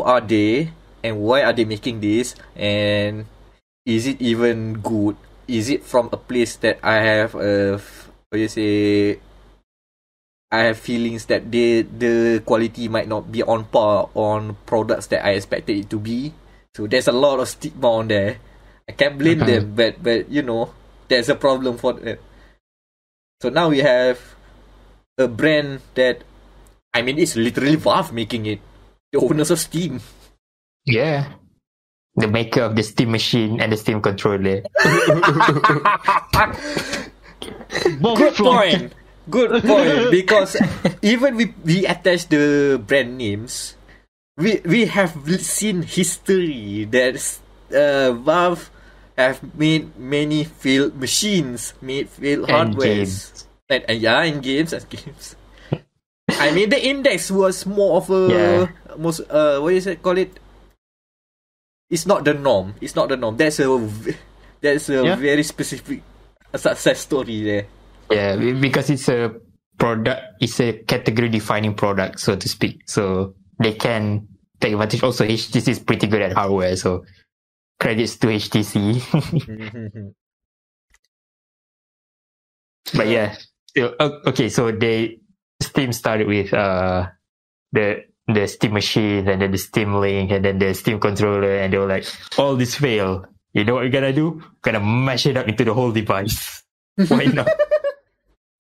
are they and why are they making this, and is it even good? Is it from a place that I have I have feelings that the quality might not be on par on products that I expected it to be. So there's a lot of stigma on there. I can't blame them, but you know, there's a problem for that. So now we have a brand that, I mean, it's literally Valve making it. The owners of Steam. Yeah. The maker of the Steam machine and the Steam controller. Good point. Because even we attach the brand names, we have seen history that Valve have made many failed machines, made failed hardware, and games. I mean, the Index was more of a what is it call it? It's not the norm. That's a very specific success story there. Yeah, because it's a product. It's a category defining product, so to speak. So they can take advantage. Also, HTC is pretty good at hardware, so credits to HTC. But yeah, okay. So Steam started with the Steam machine, and then the Steam Link, and then the Steam controller, and they were like, all this fail. You know what we're gonna do? We're gonna mash it up into the whole device. Why not?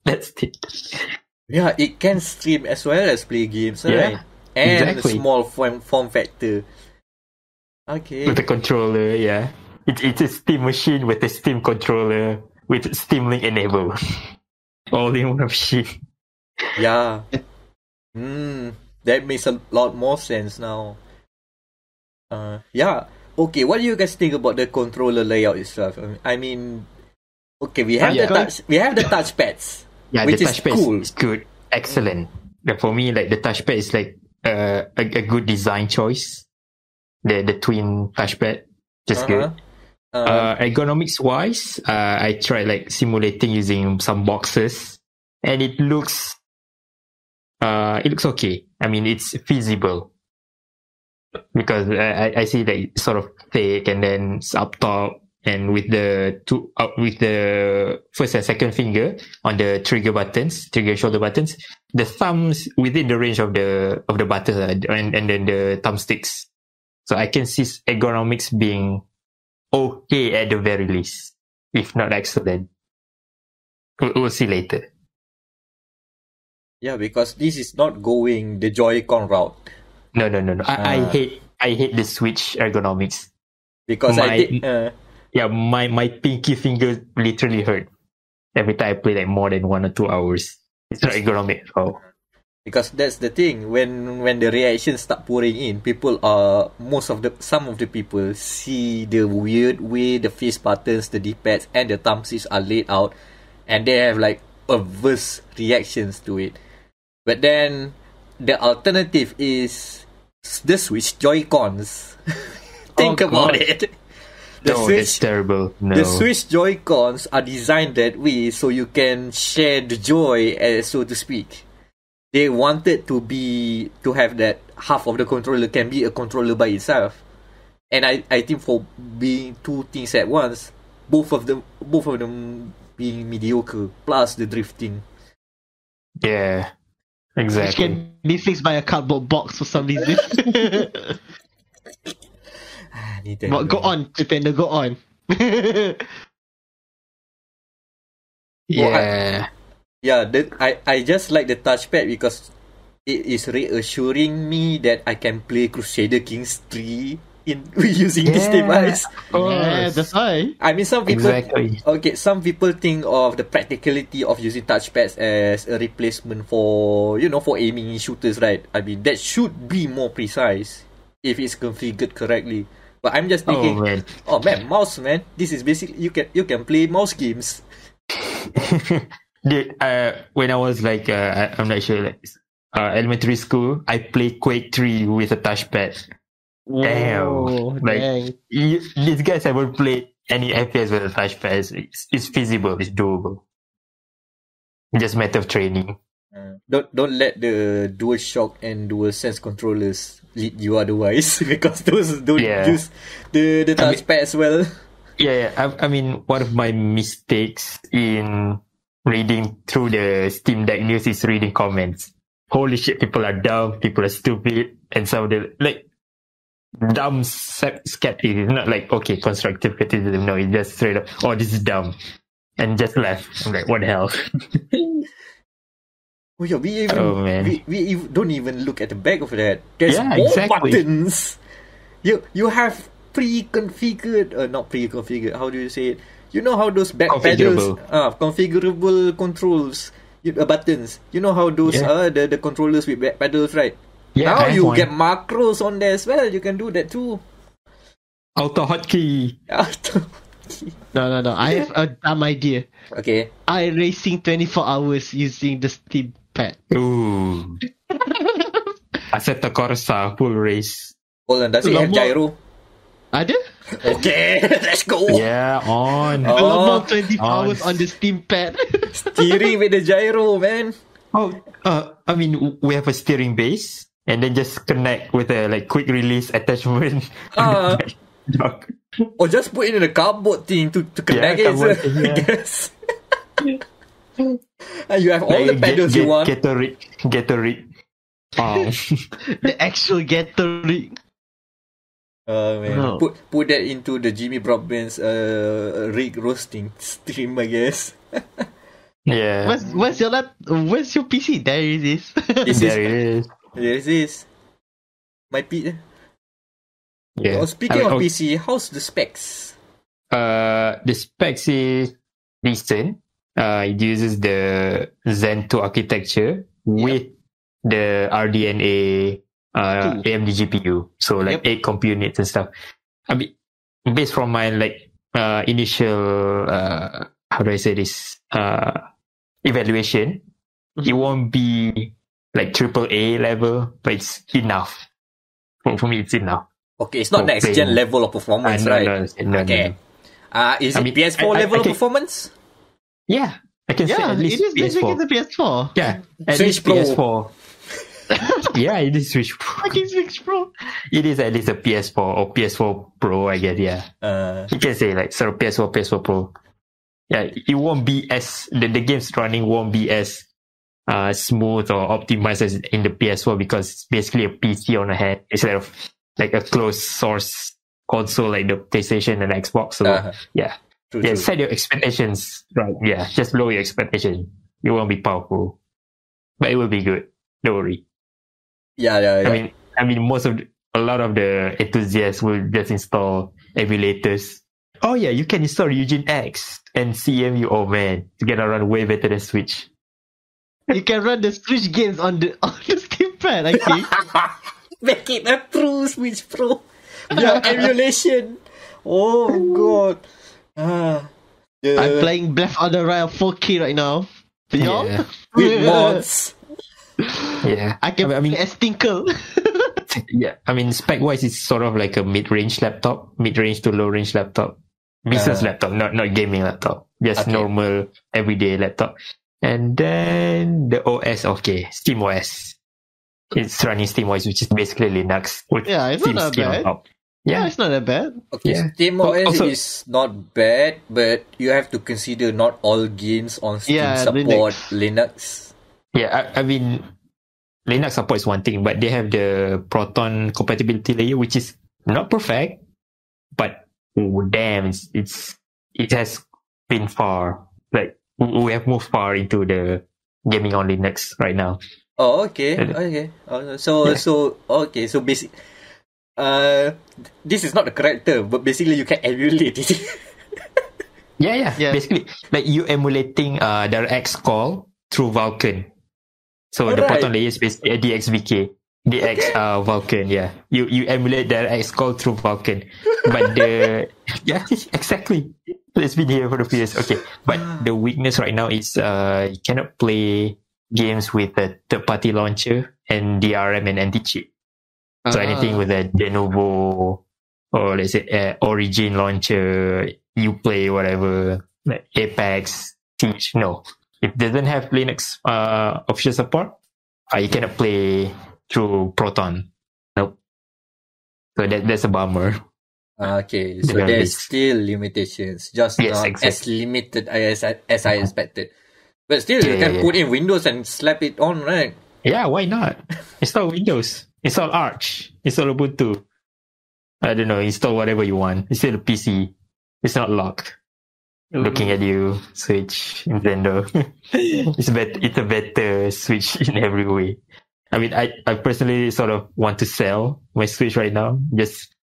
That's it. Yeah, it can stream as well as play games, right? Yeah, and exactly. a small form factor. Okay. With the controller, yeah. It's a Steam machine with a Steam controller with Steam Link enabled. All in one machine. Yeah. That makes a lot more sense now. Yeah. Okay, what do you guys think about the controller layout itself? I mean, okay, we have the touchpads. Yeah, which the is touchpad cool. is good, excellent. But for me, like the touchpad is like a good design choice. The twin touchpad, just good. Ergonomics wise, I tried like simulating using some boxes, and it looks okay. I mean, it's feasible because I see like it's sort of thick, and then it's up top, and with the first and second finger on the trigger shoulder buttons, the thumbs within the range of the buttons, and then the thumbsticks. So I can see ergonomics being okay at the very least, if not excellent. We'll see later. Yeah, because this is not going the Joy-Con route. No. I hate the Switch ergonomics. Because my pinky finger literally hurt every time I play like more than 1 or 2 hours. It's not ergonomic at all. Because that's the thing, when the reactions start pouring in, some of the people see the weird way the face buttons, the D-pads, and the thumbsticks are laid out, and they have like adverse reactions to it. But then the alternative is the Switch Joy-Cons. Think about it. That's terrible. No. The Switch Joy-Cons are designed that way so you can share the joy, so to speak. They wanted to have that half of the controller can be a controller by itself. And I think for being two things at once, both of them being mediocre, plus the drifting. Yeah, exactly. Which can be fixed by a cardboard box for some reason. But go on, Nintendo, go on. Yeah. I just like the touchpad because it is reassuring me that I can play Crusader Kings 3 using this device. Yeah, that's why. I mean, some people think of the practicality of using touchpads as a replacement for aiming in shooters, right? I mean, that should be more precise if it's configured correctly. But I'm just thinking, mouse, man. This is basically you can play mouse games. Dude, when I was like, I'm not sure, like elementary school, I played Quake 3 with a touchpad. Damn. Like, these guys haven't played any FPS with a touchpad. It's feasible, it's doable. It's just a matter of training. Don't let the DualShock and DualSense controllers lead you otherwise, because those don't use the touchpad as well. Yeah. I mean, one of my mistakes in reading through the Steam Deck news is reading comments. Holy shit, people are dumb, people are stupid, and some of the like dumb skepticism. It's not like constructive criticism. No, it's just straight up, this is dumb, and just left. I'm like, what the hell? Oh yeah, man. we don't even look at the back of that. There's Yeah, more exactly. buttons. You have pre-configured, not pre-configured. How do you say it? You know how those back pedals, configurable controls, buttons. You know how those the controllers with back pedals, right? Yeah, Now you get macros on there as well. You can do that too. Auto hotkey. No. I have a dumb idea. Okay. iRacing 24 hours using the Steam Pad. Ooh. Assetto Corsa full race. Hold on, does it have gyro? Ada? Okay, let's go. Yeah, on. More 24 hours on the Steam Pad. Steering with the gyro, man. I mean, we have a steering base, and then just connect with a quick release attachment. Or just put it in a cardboard thing to connect it. I guess. You have all the pedals you want. Get a rig. The actual Gatorade. Man. Put that into the Jimmy Broadbent's rig roasting stream, I guess. Yeah. Where's your PC? There it is. There it is. My PC. Yeah. Well, speaking of PC, how's the specs? The specs is decent. It uses the Zen 2 architecture with the RDNA AMD GPU. So 8 compute units and stuff. I mean, based from my initial how do I say this evaluation, it won't be AAA level, but it's enough. For me, it's enough. Okay, it's not next gen level of performance, right? No, okay. Is it PS4 level of performance? Yeah, I can say at least it is PS4. the PS4. Yeah, at Switch least Pro. PS4. Yeah, it is Switch Pro. I can Switch Pro. It is at least a PS4 or PS4 Pro, I guess. Yeah, you can say PS4 Pro. Yeah, it won't be as the games running won't be as smooth or optimized as in the PS4 because it's basically a PC on a head instead of a closed source console like the PlayStation and Xbox. So true. Set your expectations right. Yeah, just lower your expectation. It won't be powerful, but it will be good. Don't worry. Yeah. I mean, a lot of the enthusiasts will just install emulators. Oh yeah, you can install Eugene X and CMU. Oh man, it's gonna run way better than Switch. You can run the Switch games on the Steam Pad, I think. Make it a true Switch Pro. Yeah, emulation. Oh god. I'm playing Breath of the Wild 4K right now. Yeah. With mods. Yeah. I can play as Tinkle. Yeah. I mean, spec-wise, it's sort of like a mid-range laptop. Mid-range to low-range laptop. Business laptop, not gaming laptop. Just normal, everyday laptop. And then the OS, SteamOS. It's running SteamOS, which is basically Linux. It's not that bad. Yeah, it's not that bad. Okay, yeah. SteamOS is not bad, but you have to consider not all games on Steam support Linux. Yeah, I mean, Linux support is one thing, but they have the Proton compatibility layer, which is not perfect, but damn, it has been far. We have moved far into the gaming on Linux right now. Oh, okay. So basic. This is not the correct term, but basically you can emulate it. Yeah. Basically, you emulating DirectX call through Vulkan. So the Proton layer is basically a DXVK. Vulkan, yeah. You emulate DirectX call through Vulkan. But exactly. It's been here for the few years. Okay. But the weakness right now is you cannot play games with a third-party launcher and DRM and anti-cheat. So anything with a Lenovo or let's say Origin launcher, Uplay, whatever, like Apex, Siege, no. If it doesn't have Linux official support, you cannot play through Proton. Nope. So that's a bummer. Okay, so there's still limitations, just not as limited as I expected. But still, you can put in Windows and slap it on, right? Yeah, why not? Install Windows. Install Arch. Install Ubuntu. I don't know. Install whatever you want. It's still a PC. It's not locked. looking at you, Switch, Nintendo. It's a better Switch in every way. I mean, I personally sort of want to sell my Switch right now. Just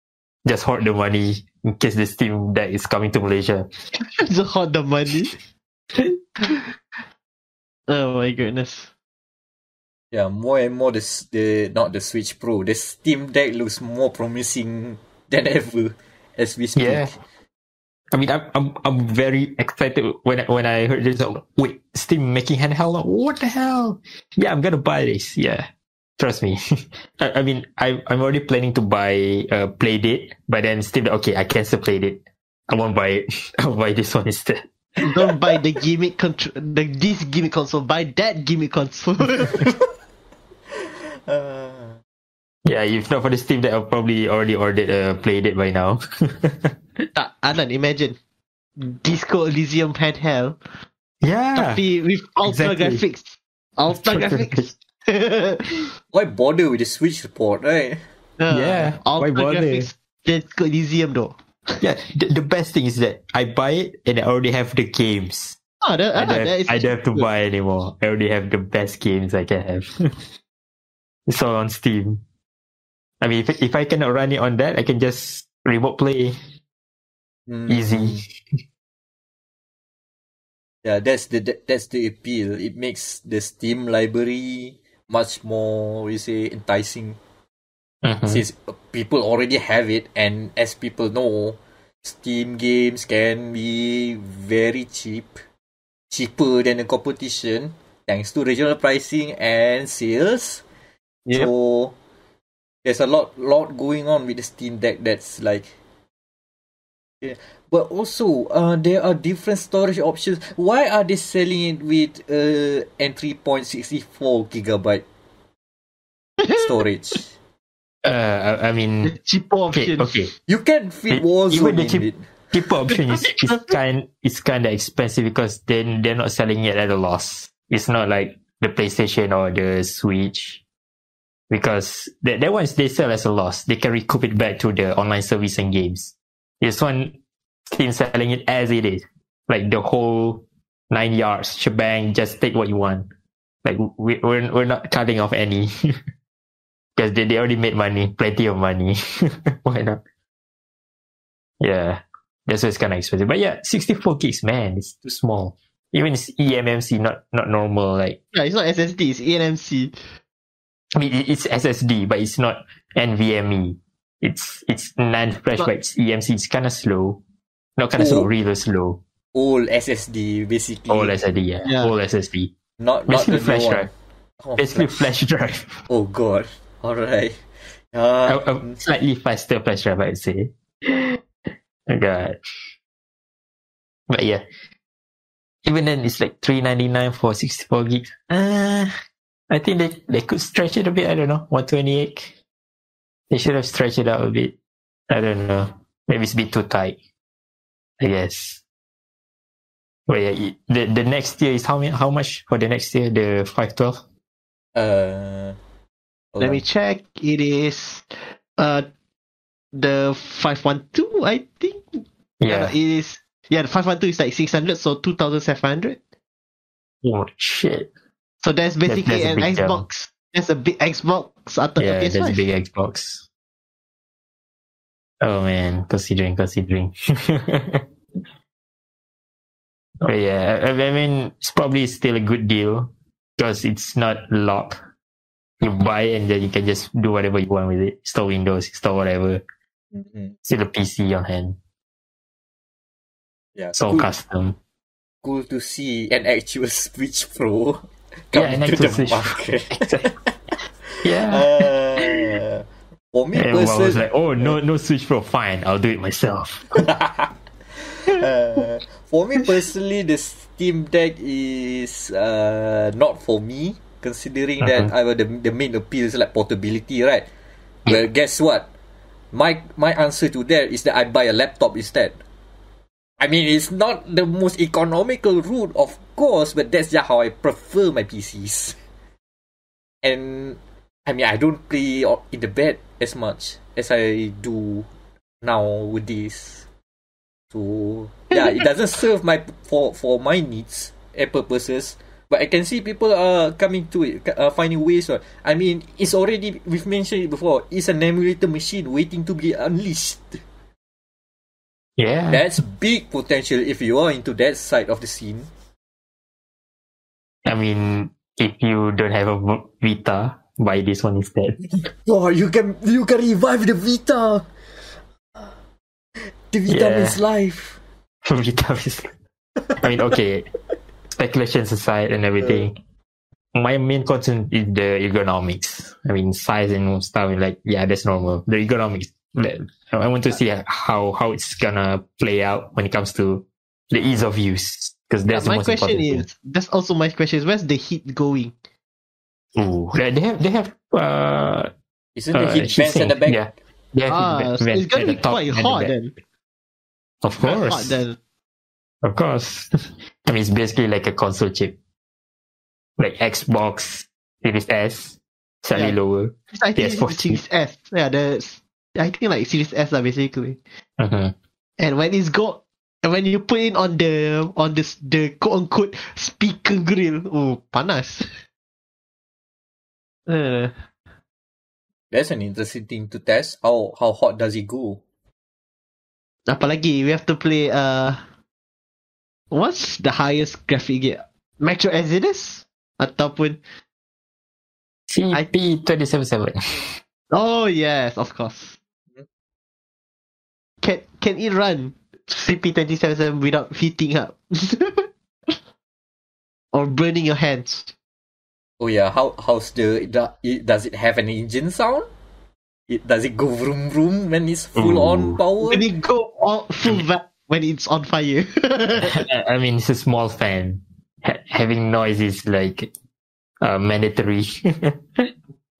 hoard the money in case the Steam Deck is coming to Malaysia. Just hoard the money. Oh my goodness. Yeah, more and more the not the Switch Pro, the Steam Deck looks more promising than ever as we speak. Yeah. I mean, I'm very excited when I heard this. Wait, Steam making handheld? What the hell? Yeah, I'm gonna buy this. Yeah, trust me. I mean, I'm already planning to buy Playdate, but then Steam. Okay, I cancel Playdate. I won't buy it. I'll buy this one instead. Don't buy the gimmick this gimmick console. Buy that gimmick console. Yeah, if not for the Steam Deck, I've probably already ordered a Playdate by now. Anan, imagine Disco Elysium handheld. Yeah, Tapi with ultra graphics. Ultra graphics. Why bother with the Switch support, right? Yeah, why ultra bother? graphics. Disco Elysium though. Yeah, the best thing is that I buy it and I already have the games. I don't have to buy anymore. I already have the best games I can have. It's all on Steam. I mean, if I cannot run it on that, I can just remote play. Easy. Yeah, that's the appeal. It makes the Steam library much more, enticing. Since people already have it, and as people know, Steam games can be very cheap, cheaper than the competition, thanks to regional pricing and sales. Yep. So there's a lot going on with the Steam Deck. That's like, yeah. But also, there are different storage options. Why are they selling it with entry point 64 gigabyte storage? I mean, The cheaper option. Okay. You can fit Warzone in it. Cheaper option is kind of expensive because they're not selling it at a loss. It's not like the PlayStation or the Switch, because that ones they sell as a loss. They can recoup it back to the online service and games. This one, Steam selling it as it is, like the whole 9 yards shebang. Just take what you want. Like we're not cutting off any. Because they already made money, plenty of money. Why not? Yeah, that's why it's kind of expensive. But yeah, 64 gigs, man, it's too small. Even it's eMMC, not normal. Like, Yeah, it's not SSD, it's eNMC. I mean, it's SSD, but it's not NVMe. It's non-flash, but it's eMMC. It's kind of slow. Not kind of slow, really slow. Old SSD, basically. Old SSD, yeah. Old SSD. Not Basically the flash new one. drive. Oh, Basically flash drive. Oh god. Alright. A slightly faster flash drive, I'd say. Oh god. But yeah. Even then, it's like $399 for 64 gigs. I think they could stretch it a bit. I don't know. 128. They should have stretched it out a bit. I don't know. Maybe it's a bit too tight, I guess. But yeah, the next tier is how much for the next tier? The 512? Let me check. It is the 512, I think. Yeah. It is. Yeah, the 512 is like 600, so 2,700. Oh shit. So that's basically That's a an big Xbox. jump. That's a big Xbox after Yeah, PS5. that's a big Xbox. Oh man, considering. Oh yeah, I mean, it's probably still a good deal because it's not locked. You buy it and then you can just do whatever you want with it. Install Windows, install whatever. Still a PC on hand. Yeah, It's all custom. cool to see an actual Switch Pro Yeah, coming an to actual the Switch. market. Yeah. For me And I was personally, like, oh, no Switch Pro, fine, I'll do it myself. for me personally, the Steam Deck is not for me, considering that the main appeal is like portability, right? Well, guess what? My answer to that is that I buy a laptop instead. I mean, it's not the most economical route, of course, but that's just how I prefer my PCs. And I mean, I don't play in the bed as much as I do now with this. So yeah, it doesn't serve for my needs and purposes. But I can see people are coming to it, finding ways. I mean, it's already, we've mentioned it before, it's an emulator machine waiting to be unleashed. Yeah. That's big potential if you are into that side of the scene. I mean, if you don't have a Vita, buy this one instead. Oh, you can revive the Vita. The Vita means life. Vita is... I mean, okay. Speculations aside and everything, my main concern is the ergonomics. I mean, size and stuff. Like, yeah, that's normal. The ergonomics. I want to see how it's gonna play out when it comes to the ease of use. Because that's the most important thing. That's also my question is, where's the heat going? Ooh, they have isn't the heat vents at the back? Yeah, they have so it's gonna be quite hot then. Of course. Hot then. Of course. I mean, it's basically like a console chip. Like Xbox Series S, slightly lower. I think it's Series S. Yeah, I think like Series S basically. Uh-huh. And when you put it on the quote unquote speaker grill, oh, panas. That's an interesting thing to test. How hot does it go? Apalagi we have to play what's the highest graphic game? Metro Exodus? Ataupun CP277. Oh yes, of course. Can it run CP277 without heating up? Or burning your hands? Oh yeah, how's does it have an engine sound? Does it go vroom vroom when it's full on power? When it go full when it's on fire. I mean, it's a small fan. Having noise is like mandatory.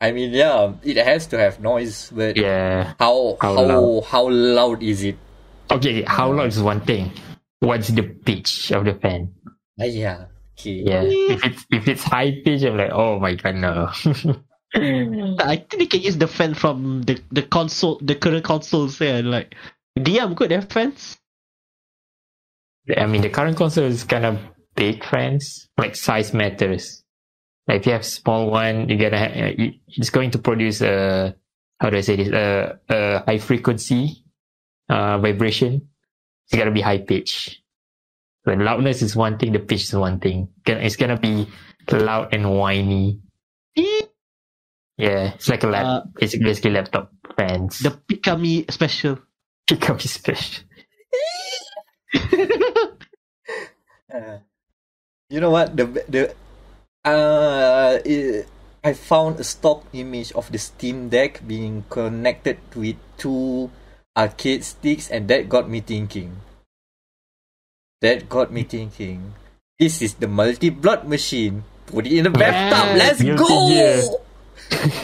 I mean, yeah, it has to have noise, but yeah, how loud is it? Okay, how loud is one thing. What's the pitch of the fan? Yeah. Okay. Yeah, if it's high pitch, I'm like, oh my god, no. I think they can use the fan from the console, the current consoles there. Like, DM could have fans. I mean, the current console is kind of big fans. Like, size matters. Like, if you have small one, it's going to produce a high frequency vibration. It's gotta be high pitch. The loudness is one thing, the pitch is one thing. It's gonna be loud and whiny. Yeah, it's like a basically laptop fans. The Pikami special. Pikami special. You know what? I found a stock image of the Steam Deck being connected with 2 arcade sticks, and that got me thinking. This is the multi-blood machine. Put it in the bathtub. Let's go!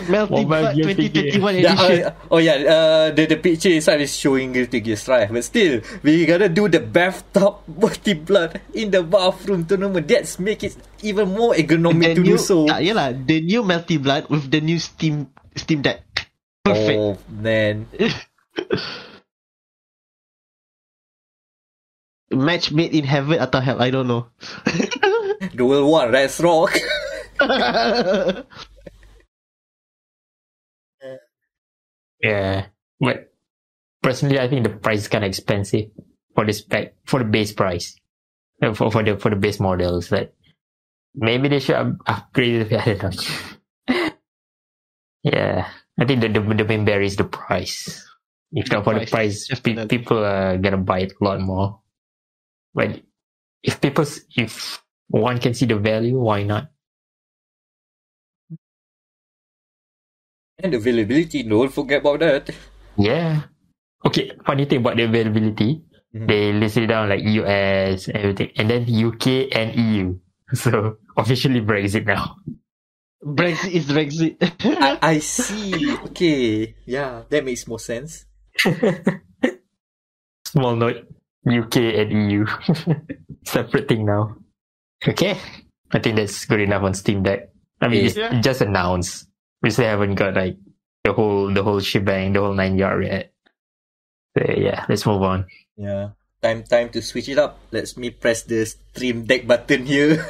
Multi-blood 2021 edition. The picture inside is showing Guilty Gear Strive, but still, we gotta do the bathtub multi-blood in the bathroom tournament. That's make it even more ergonomic to do so. The new multi-blood with the new Steam Deck. Perfect. Oh man. Match made in heaven atau hell, I don't know. Duel 1, let's rock. Yeah, but personally, I think the price is kind of expensive for the base price, for the base models. That maybe they should upgrade it. I don't know. Yeah, I think the main barrier is the price. If not for the price, people are gonna buy it a lot more. But if one can see the value, why not? And availability, don't forget about that. Yeah. Okay, funny thing about the availability, they listed it down like US, everything, and then UK and EU. So, officially Brexit now. Brexit is Brexit. I see. Okay. Yeah, that makes more sense. Small note, UK and EU. Separate thing now. Okay. I think that's good enough on Steam Deck. I mean, it's just announced. We still haven't got like the whole shebang, the whole 9 yard yet. So yeah, let's move on. Yeah. Time to switch it up. Let me press the stream deck button here.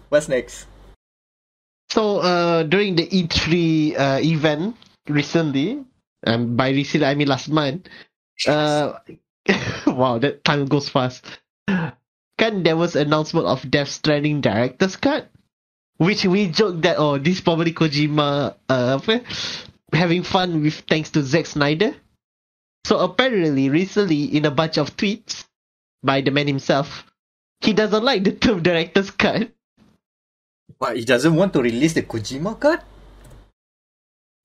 What's next? So, during the E3 event recently, by recently I mean last month, wow, that time goes fast. There was announcement of Death Stranding Director's Cut, which we joked that, this is probably Kojima having fun with thanks to Zack Snyder. So apparently, recently, in a bunch of tweets by the man himself, he doesn't like the term Director's Cut. What, he doesn't want to release the Kojima cut?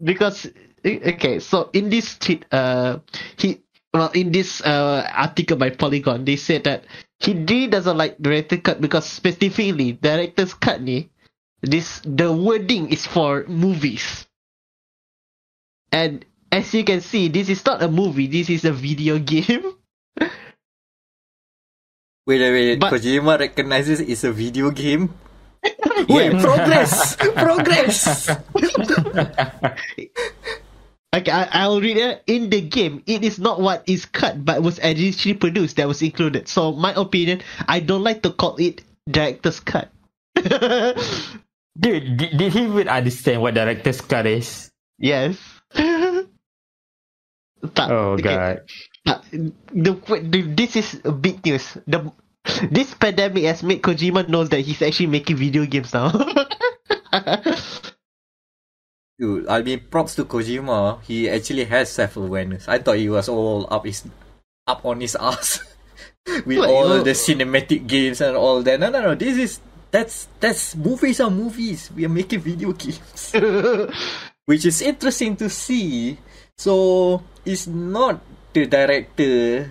Because, okay, so in this tweet, in this article by Polygon, they said that he really doesn't like Director's Cut because specifically, Director's Cut the wording is for movies. And as you can see, this is not a movie, this is a video game. Wait, but Kojima recognizes it's a video game? Wait, progress! Okay, I'll read it. In the game, it is not what is cut, but was additionally produced that was included. So, my opinion, I don't like to call it Director's Cut. Dude, did he even understand what Director's Cut is? Yes. God. This is big news. This pandemic has made Kojima knows that he's actually making video games now. Dude, I mean, props to Kojima. He actually has self-awareness. I thought he was all up on his ass with all the cinematic games and all that. No. That's movies are movies. We are making video games, which is interesting to see. So it's not the director's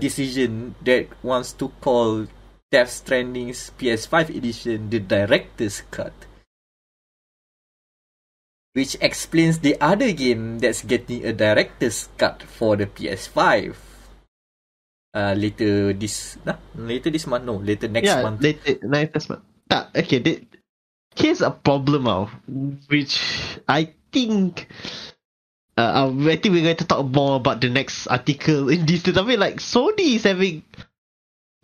decision that wants to call Death Stranding's PS5 edition the director's cut, which explains the other game that's getting a director's cut for the PS5 later next month. Later next month. Okay, here's a problem which I think we're going to talk more about the next article in this. I mean, like, Sony is having,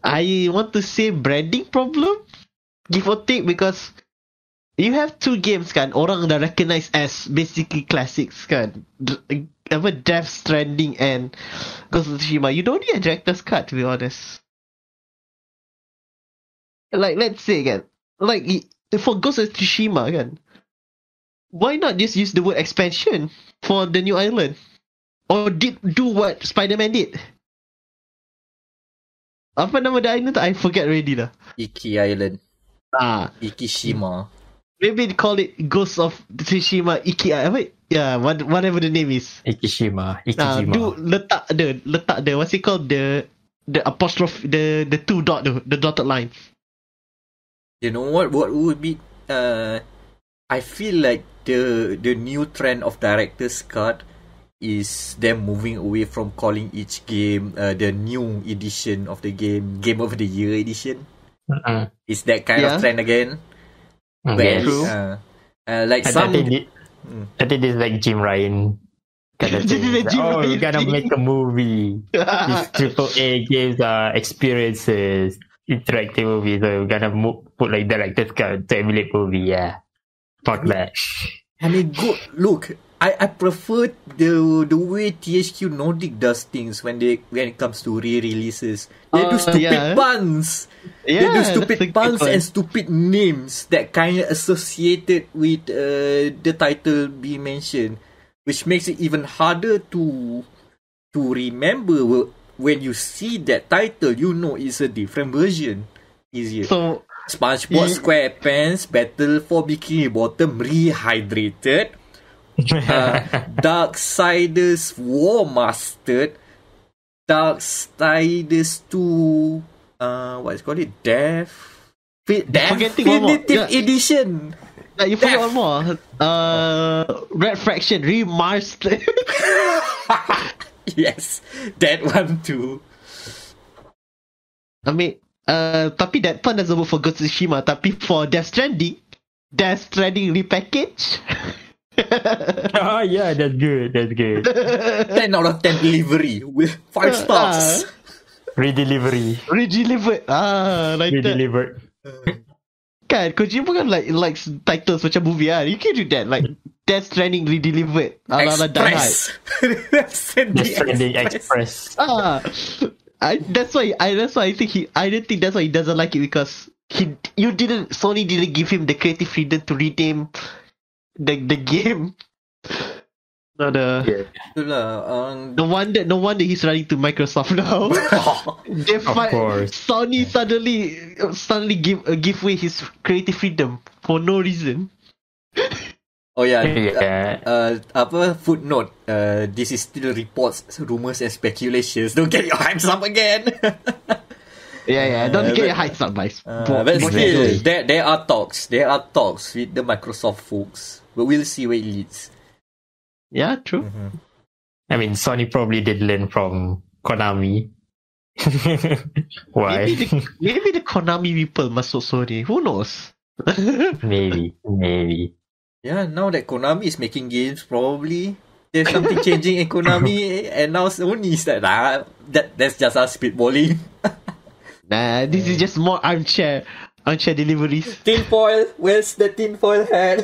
I want to say, branding problem, give or take, because you have two games kan, orang dah recognize as basically classics kan. Death Stranding and Ghost of Tsushima. You don't need a director's cut, to be honest. Like, let's say kan, like, for Ghost of Tsushima kan, why not just use the word expansion for the new island? Or do what Spider-Man did? Apa nama the island? I forget already lah. Iki Island. Ikishima. Maybe call it Ghost of Tsushima Iki. Yeah, whatever the name is. Ikishima. Do letak the what's it called, the apostrophe, the two dot, the dotted line. You know what would be I feel like the new trend of director's cut is them moving away from calling each game the new edition of the game of the year edition. It's that kind of trend again. True. Like I think this is like Jim Ryan kind of thing. We're gonna make a movie. These AAA games are experiences, interactive movies. So we're gonna put like director's cut to emulate movie. Yeah, fuck that. I mean, look. I prefer the way THQ Nordic does things when it comes to re-releases. They do stupid puns. Yeah, they do stupid puns and stupid names that kind of associated with the title being mentioned, which makes it even harder to remember. When you see that title, you know it's a different version. Easier. So, SpongeBob SquarePants Battle for Bikini Bottom Rehydrated. Darksiders War Mastered, Darksiders 2, what is called it? Definitive Edition. You forgot one more. Red Faction Remastered. Yes, that one too. I mean, tapi that pun doesn't work for Ghost of Tsushima. Tapi for Death Stranding repackaged. Oh yeah, that's good. That's good. 10 out of 10 delivery with 5 stars. Redelivery. Redelivered. Like that. Redelivered. Kan, Kojima kan like titles macam movie lah. You can do that. Like, Death Stranding Redelivered. Ala-ala Die Hard. Death Stranding Express. That's why I think I don't think that's why he doesn't like it, because Sony didn't give him the creative freedom to rename the game. No wonder he's running to Microsoft now. Of course. Sony suddenly give away his creative freedom for no reason. Oh yeah. Footnote. This is still reports, rumors, and speculations. Don't get your hopes up again. Don't get your hopes up, guys. But still, there are talks. There are talks with the Microsoft folks, but we'll see where it leads. Yeah, true. Mm-hmm. I mean, Sony probably did learn from Konami. Why? Maybe the Konami people masuk Sony. Who knows? Maybe. Yeah, now that Konami is making games, probably there's something changing in Konami, and now Sony is that's just us spitballing. Nah, this is just more armchair deliveries. Tinfoil, where's the tinfoil hat?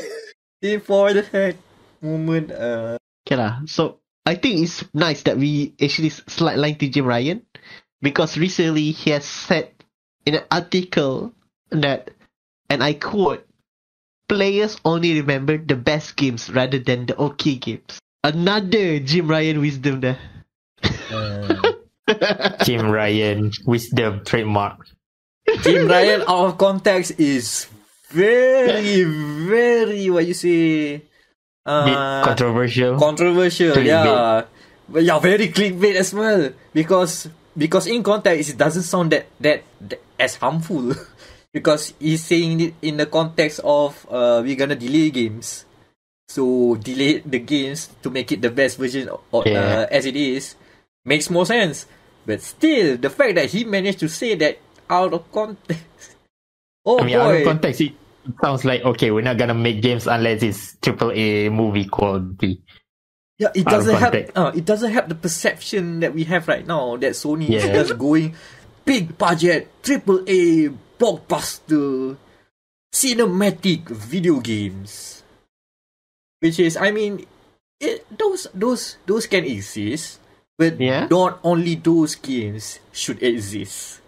Tinfoil hat moment. Okay lah. So I think it's nice that we actually slide line to Jim Ryan, because recently he has said in an article that, and I quote, "Players only remember the best games rather than the okay games." Another Jim Ryan wisdom there. Jim Ryan wisdom trademark. Jim Ryan out of context is very, very, what you say? Controversial. Clickbait. Yeah. But yeah, very clickbait as well. Because in context it doesn't sound that as harmful. Because he's saying it in the context of we're gonna delay games. So delay the games to make it the best version as it is makes more sense. But still, the fact that he managed to say that out of context. Out of context, it sounds like, okay, we're not gonna make games unless it's AAA movie quality. Yeah, it doesn't have the perception that we have right now that Sony is just going big budget, AAA, blockbuster, cinematic video games. Which is, I mean, those can exist, but not only those games should exist.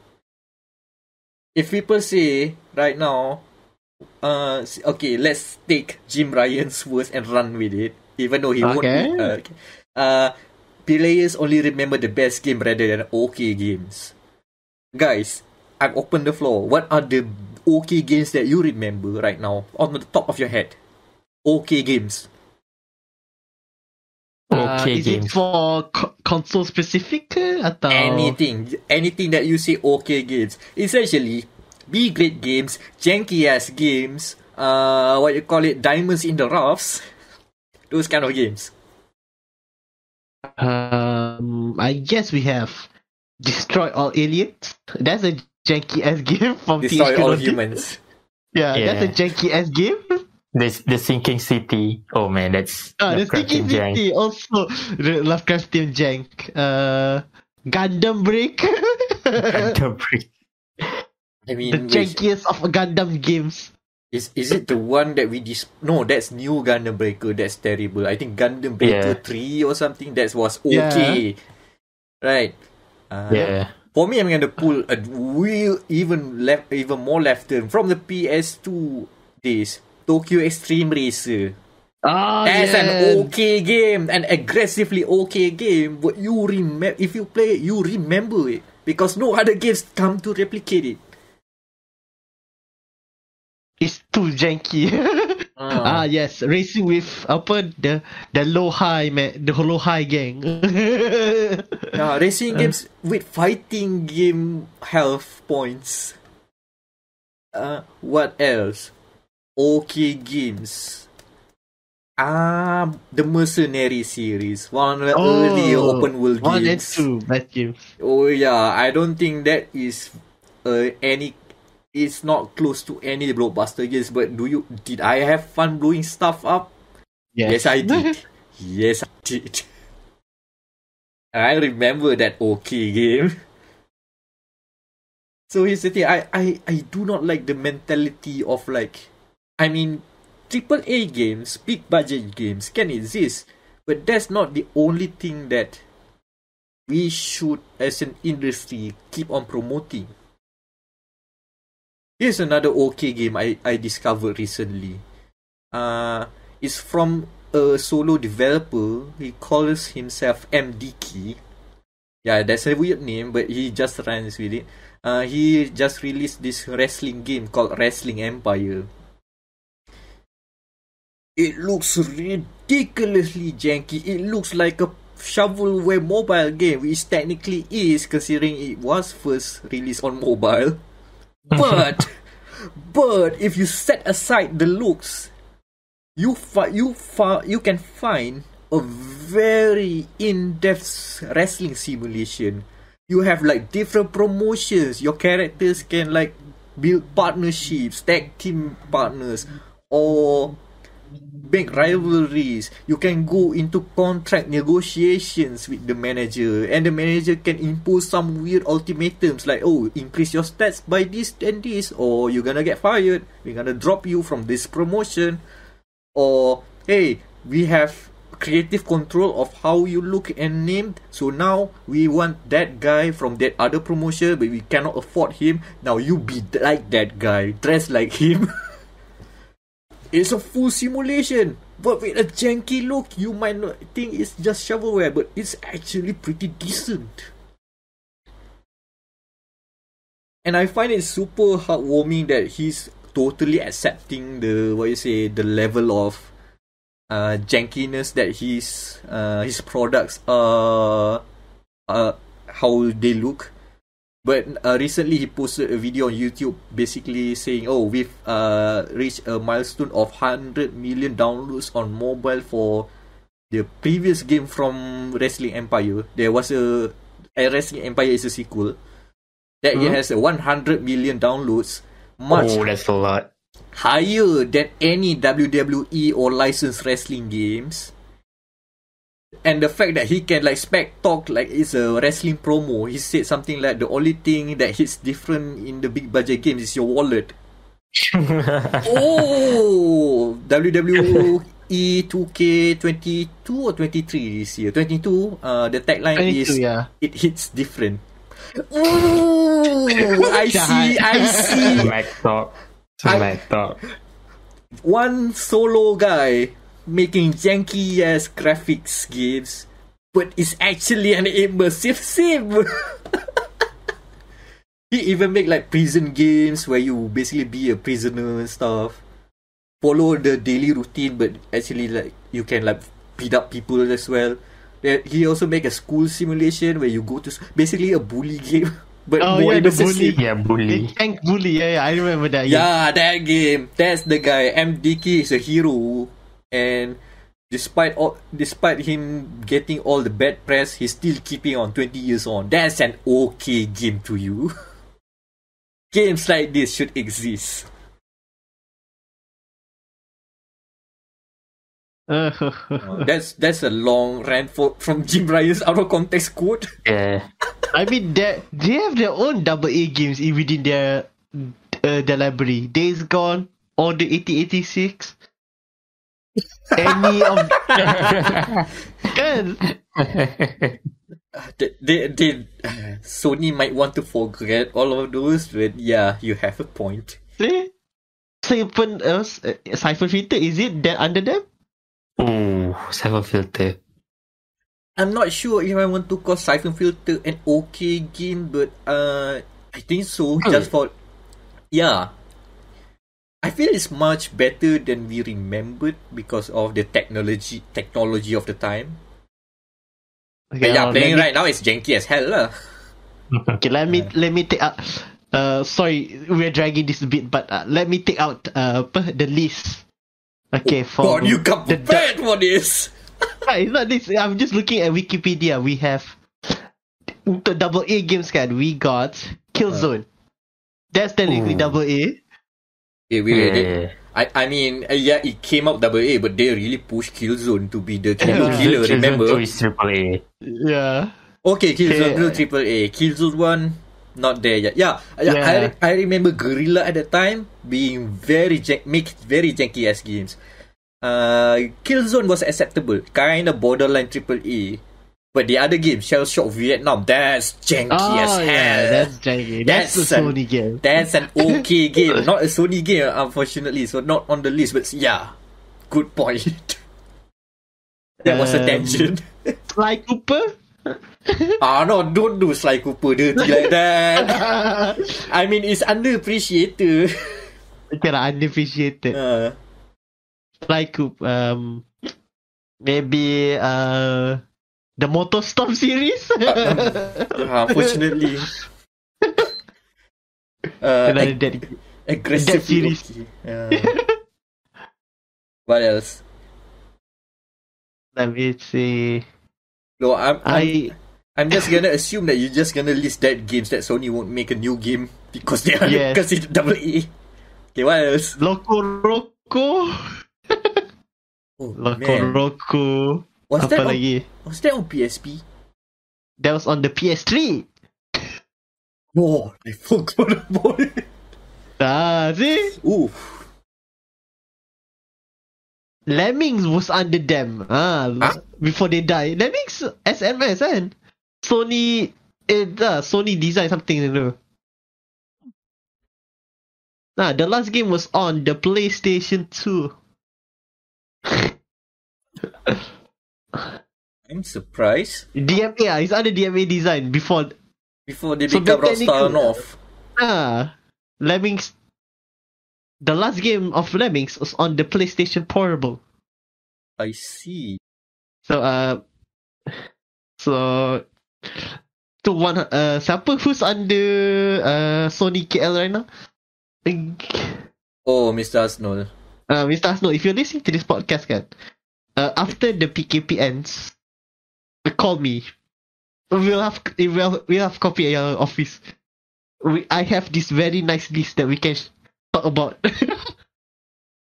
If people say right now, okay, let's take Jim Ryan's words and run with it, even though he won't. Players only remember the best game rather than okay games. Guys, I've opened the floor. What are the okay games that you remember right now on the top of your head? Okay games. Is it for console specific atau anything that you say okay games? Essentially, be great games, janky ass games, what you call it, diamonds in the roughs, those kind of games. I guess we have Destroy All Aliens. That's a janky ass game from Destroy All Humans. Yeah, that's a janky ass game. The Sinking City. Oh man, that's the Sinking City jank. Also Lovecraftian jank. Gundam Break. Gundam Break. I mean, the jankiest of Gundam games. Is it the one that we No, that's new Gundam Breaker. That's terrible. I think Gundam Breaker 3 or something that was okay. Right. For me, I'm gonna pull a even more left turn from the PS2 days. Tokyo Extreme Racer. That's an okay game, an aggressively okay game. But if you play it, you remember it because no other games come to replicate it. It's too janky. Yes, racing with the low high gang. Racing games with fighting game health points. What else? Okay games. The Mercenary series. One of the early open world games. 1 and 2 best games. Oh yeah, I don't think that is it's not close to any blockbuster games, but did I have fun blowing stuff up? Yes, I did. Yes, I did. I remember that okay game. So here's the thing. I do not like the mentality of like, I mean, AAA games, big budget games can exist, but that's not the only thing that we should, as an industry, keep on promoting. Here's another okay game I discovered recently. It's from a solo developer. He calls himself MDK. Yeah, that's a weird name, but he just runs with it. He just released this wrestling game called Wrestling Empire. It looks ridiculously janky. It looks like a shovelware mobile game, which technically is, considering it was first released on mobile. But if you set aside the looks, you can find a very in-depth wrestling simulation. You have like different promotions. Your characters can like build partnerships, tag team partners, or make rivalries. You can go into contract negotiations with the manager, and the manager can impose some weird ultimatums like, oh, increase your stats by this and this, or you're gonna get fired, we're gonna drop you from this promotion, or hey, we have creative control of how you look and named, so now we want that guy from that other promotion, but we cannot afford him. Now you be like that guy, dress like him. It's a full simulation, but with a janky look. You might not think it's just shovelware, but it's actually pretty decent. And I find it super heartwarming that he's totally accepting the the level of jankiness that his products how they look. But recently he posted a video on YouTube basically saying, oh, we've reached a milestone of 100 million downloads on mobile for the previous game from Wrestling Empire. There was a Wrestling Empire is a sequel that it has 100 million downloads. That's a lot. Higher than any WWE or licensed wrestling games. And the fact that he can like spec talk like it's a wrestling promo. He said something like, the only thing that hits different in the big budget games is your wallet. Oh, WWE 2K22 or 23 this year. 22. The tagline 22, is it hits different. Ooh, I see. Meck talk. One solo guy making janky ass graphics games, but it's actually an immersive sim. He even make like prison games where you basically be a prisoner and stuff. Follow the daily routine, but actually like you can like beat up people as well. He also make a school simulation where you go to basically a bully game. But the bully. Yeah, bully. Tank bully. Yeah, I remember that. Yeah, that game. That's the guy. MDK is a hero. And despite him getting all the bad press, he's still keeping on 20 years on. That's an okay game to you. Games like this should exist. That's a long rant from Jim Ryan's out of context quote. Yeah. I mean, they have their own AA games within their library. Days Gone, Order 8086. Any of Sony might want to forget all of those, but yeah, you have a point. Siphon Filter, is it that under them? Oh, Siphon Filter. I'm not sure if I want to call Siphon Filter an okay game, but I think so. Just for I feel it's much better than we remembered because of the technology of the time. Okay, playing right now is janky as hell lah. Okay, let me take out. Sorry, we're dragging this a bit, but let me take out the list. Okay, for God, you come prepared for this. It's not this. I'm just looking at Wikipedia. We have the AA games card. We got Killzone. That's technically AA. Okay, we read it. I mean, yeah, it came out AA, but they really pushed Killzone to be the killer. Remember? Killzone 2 is AAA. Yeah. Okay, Killzone 2 AAA. Killzone 1 not there yet. Yeah. I remember Guerrilla at the time being very janky ass games. Killzone was acceptable, kind of borderline AAA. But the other game, Shell Shock Vietnam, that's janky as hell. Yeah, that's janky. That's a Sony game. That's an okay game. Not a Sony game, unfortunately. So not on the list. But yeah, good point. That was a tangent. Sly Cooper? No, don't do Sly Cooper dirty like that. I mean, it's underappreciated. Okay, underappreciated. Sly Cooper, maybe the Motorstorm series. Unfortunately, aggressive that series. What else? Let me see. No, I'm just gonna assume that you're just gonna list that games that Sony won't make a new game because they are considered AA. Okay, what else? Loco Roco. Loco Roco. Was that on PSP? That was on the PS3. Oh, I forgot about it. See? Ooh. Lemmings was under them. Before they die. Lemmings SMS kan? Sony design something, you know. The last game was on the PlayStation 2. I'm surprised. DMA, it's under DMA design before they become Rockstar North. Lemmings. The last game of Lemmings was on the PlayStation Portable. I see. So one siapa who's under Sony KL right now? Oh, Mr. Arsenal. Mr. Arsenal, if you're listening to this podcast, kan, after the PKP ends, call me. We'll have coffee at your office. I have this very nice list that we can talk about.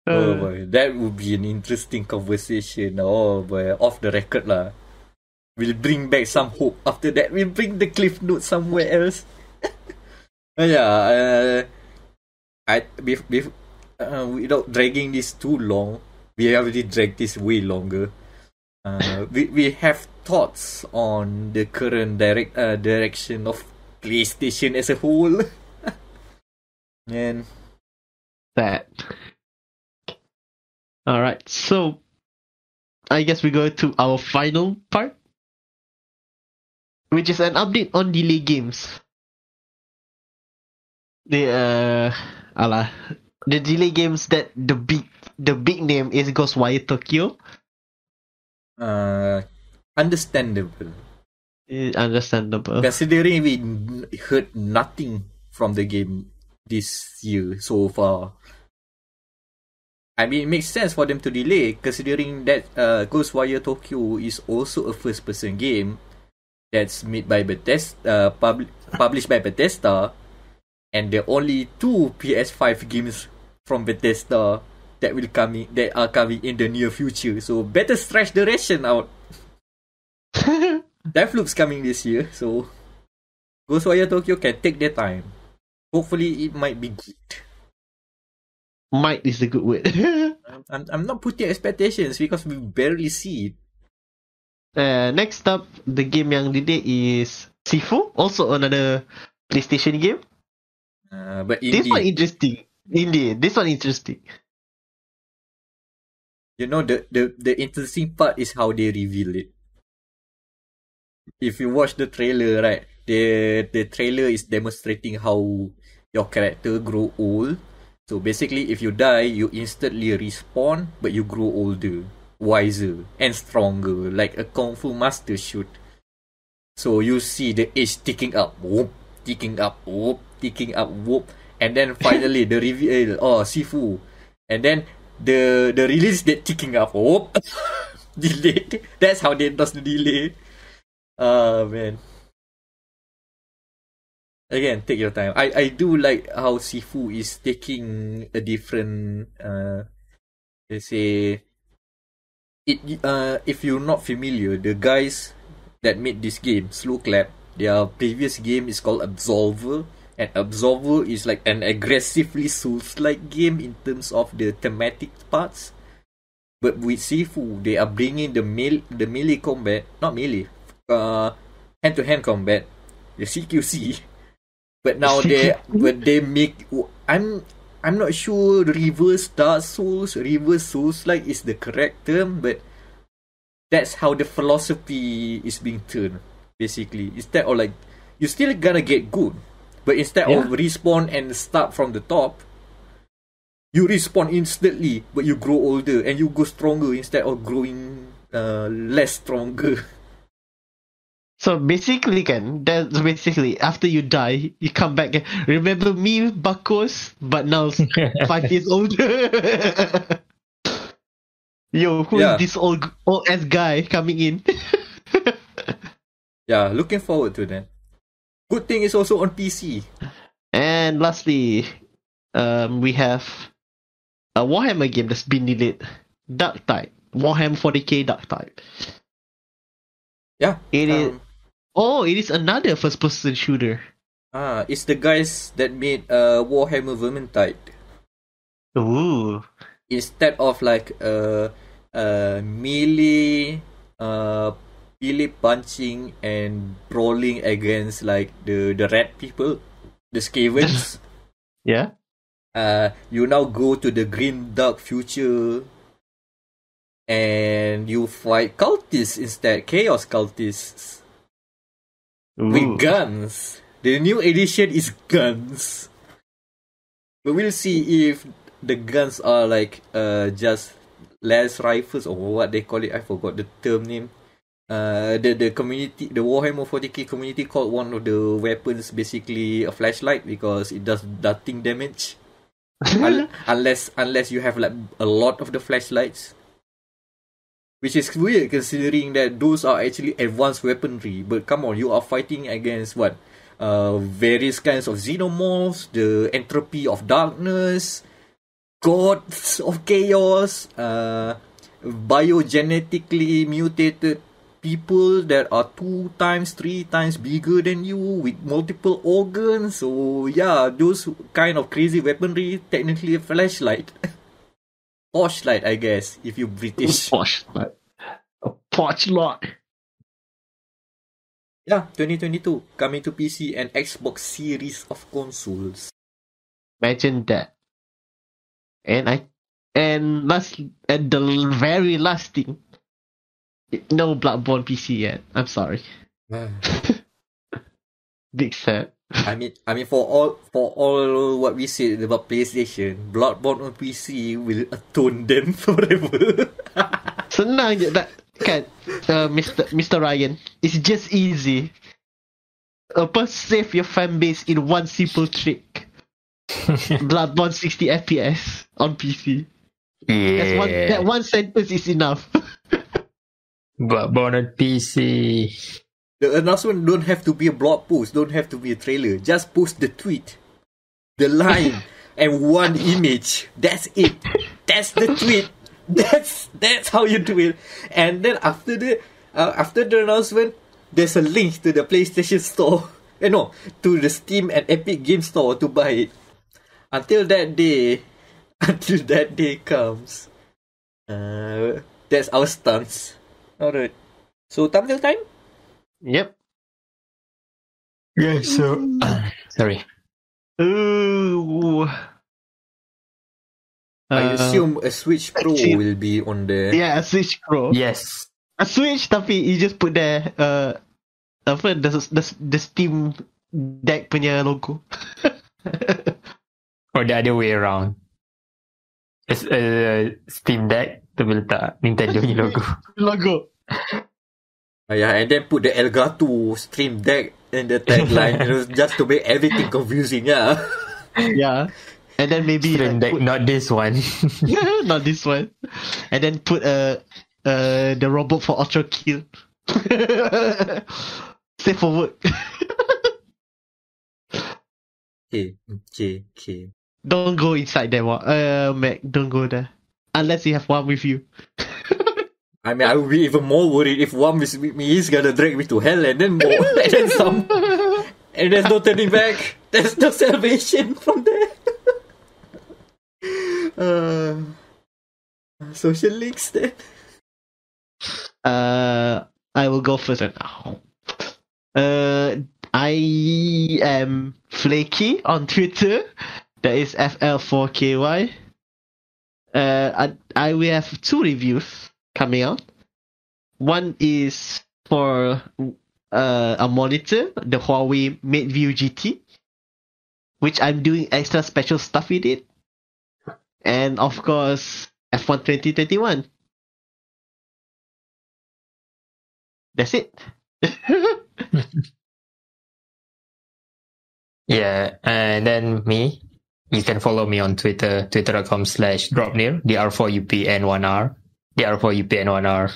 Oh boy, that would be an interesting conversation. Oh boy, off the record lah. We'll bring back some hope. After that, we'll bring the cliff note somewhere else. Without dragging this too long, we already dragged this way longer. We have thoughts on the current direction of PlayStation as a whole. And that. Alright, so I guess we go to our final part, which is an update on delay games. The delay games that the big name is Ghostwire Tokyo. Understandable. Understandable. Considering we heard nothing from the game this year so far. I mean, it makes sense for them to delay, considering that Ghostwire Tokyo is also a first-person game that's made by Bethesda, published by Bethesda, and the only 2 PS5 games from Bethesda that are coming in the near future. So better stretch the ration out. Deathloop's coming this year, so Ghostwire Tokyo can take their time. Hopefully, it might be good. Might is a good word. I'm not putting expectations because we barely see it. Next up, the game yang delay is Sifu, also another PlayStation game. But this one interesting. Indeed, this one interesting. You know, the interesting part is how they reveal it. If you watch the trailer, right, the trailer is demonstrating how your character grow old. So basically, if you die, you instantly respawn, but you grow older, wiser, and stronger, like a Kung Fu master should. So you see the age ticking up, whoop, ticking up, whoop, ticking up, whoop, and then finally the reveal, Sifu, and then the release date ticking up, whoop, delayed. That's how they does the delay. Man. Again, take your time. I do like how Sifu is taking a different let's say if you're not familiar, the guys that made this game, Slow Clap, their previous game is called Absolver, and Absolver is like an aggressively Souls-like game in terms of the thematic parts. But with Sifu, they are bringing the melee combat, not melee, hand-to-hand combat, the CQC. But now they make. I'm not sure reverse Dark Souls, reverse Souls-like is the correct term, but that's how the philosophy is being turned. Basically, instead of like you're still gonna get good, but instead of respawn and start from the top, you respawn instantly, but you grow older and you go stronger instead of growing less stronger. So basically that's basically after you die, you come back and remember me, Bakos, but now 5 years older. Yo, who is this old ass guy coming in? Yeah, looking forward to that. Good thing it's also on PC. And lastly, we have a Warhammer game that's been delayed. Dark Tide. Warhammer 40k Dark Tide. Yeah. It is another first-person shooter. It's the guys that made Warhammer Vermintide. Ooh. Instead of like melee punching and brawling against like the rat people, the Skavens. Yeah. You now go to the grim dark future and you fight cultists instead, chaos cultists. Ooh. With guns. The new edition is guns. But we'll see if the guns are like just las rifles or what they call it. I forgot the term name. The community, the Warhammer 40k community called one of the weapons basically a flashlight because it does nothing damage. unless you have like a lot of the flashlights. Which is weird considering that those are actually advanced weaponry. But come on, you are fighting against what? Various kinds of xenomorphs, the entropy of darkness, gods of chaos, biogenetically mutated people that are 2 times, 3 times bigger than you with multiple organs. So yeah, those kind of crazy weaponry, technically a flashlight. Torchlight, I guess, if you're British. Torchlight. A torchlight. Yeah, 2022, coming to PC and Xbox series of consoles. Imagine that. And the very last thing, no Bloodborne PC yet. I'm sorry. Big sad. I mean, for all what we said about PlayStation, Bloodborne on PC will atone them forever. Senang je tak kan, Mr. Ryan. It's just easy. Save your fan base in one simple trick. Bloodborne 60 FPS on PC. Yeah. That one sentence is enough. Bloodborne on PC. The announcement don't have to be a blog post, don't have to be a trailer. Just post the tweet, the line, and one image. That's it. That's the tweet. That's how you do it. And then after the announcement, there's a link to the PlayStation Store. To the Steam and Epic Game Store to buy it. Until that day comes, that's our stance. Alright. So thumbnail time. Yep. Yeah, so sorry. Ooh. I assume a Switch Pro will be on there. Yeah, a Switch Pro. Yes. A Switch tapi you just put there the Steam Deck punya logo. Or the other way around. It's a Steam Deck tapi letak Nintendo punya Logo. Yeah, and then put the Elgato Stream Deck in the tagline, just to make everything confusing. Yeah. Yeah. And then maybe Stream Deck, not this one. not this one. And then put the robot for ULTRAKILL. Safe for work. Okay. Don't go inside there, Meck. Don't go there. Unless you have one with you. I mean, I would be even more worried if one is with me, he's gonna drag me to hell and then more. And then some. And there's no turning back. There's no salvation from there. Social links then. I will go first now. I am Flaky on Twitter. That is FL4KY. I will have 2 reviews coming out. One is for a monitor, the Huawei MateView GT, which I'm doing extra special stuff with it. And of course, F1 2021. That's it. Yeah, and then me. You can follow me on Twitter, twitter.com/dropnear, DR4UPN1R, DR4UPN1R.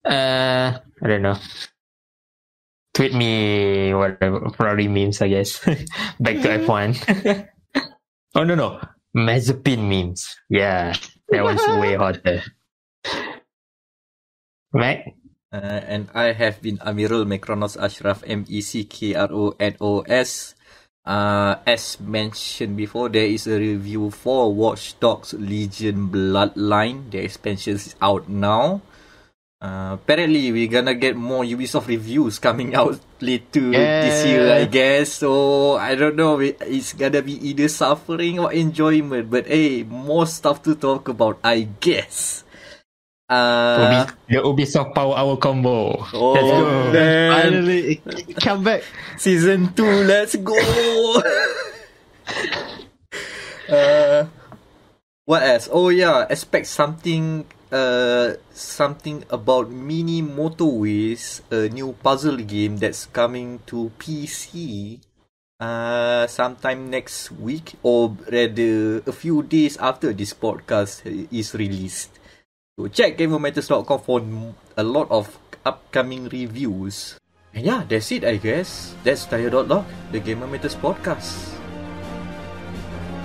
I don't know. Tweet me whatever, probably memes, I guess. Back to F1. Oh, no. Mazepin memes. Yeah, that one's way hotter. Meck? And I have been Amirul Mekronos Ashraf MECKRONOS. As mentioned before, there is a review for Watch Dogs Legion Bloodline. The expansion is out now. Apparently, we're gonna get more Ubisoft reviews coming out later this year, I guess. So, I don't know. It's gonna be either suffering or enjoyment. But hey, more stuff to talk about, I guess. The Ubisoft Power Hour combo. Oh, let's go. Man. Finally, come back. Season 2, let's go. What else? Oh yeah, expect something about Mini Motorways, a new puzzle game that's coming to PC sometime next week, or rather a few days after this podcast is released. So check GamerMatters.com for a lot of upcoming reviews. And yeah, that's it, I guess. That's dia.log, the Gamer Matters podcast.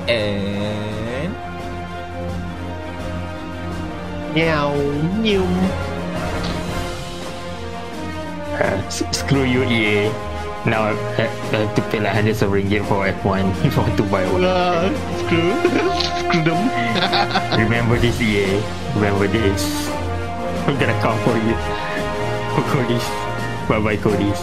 And Meow. Screw you, EA. Now I have to pay like hundreds of ringgit for F1 if I want to buy one. Screw them. Remember this, EA. Remember this. I'm gonna come for you. For Codis. Bye-bye, Codis.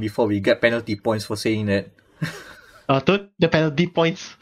before we get penalty points for saying that. The penalty points.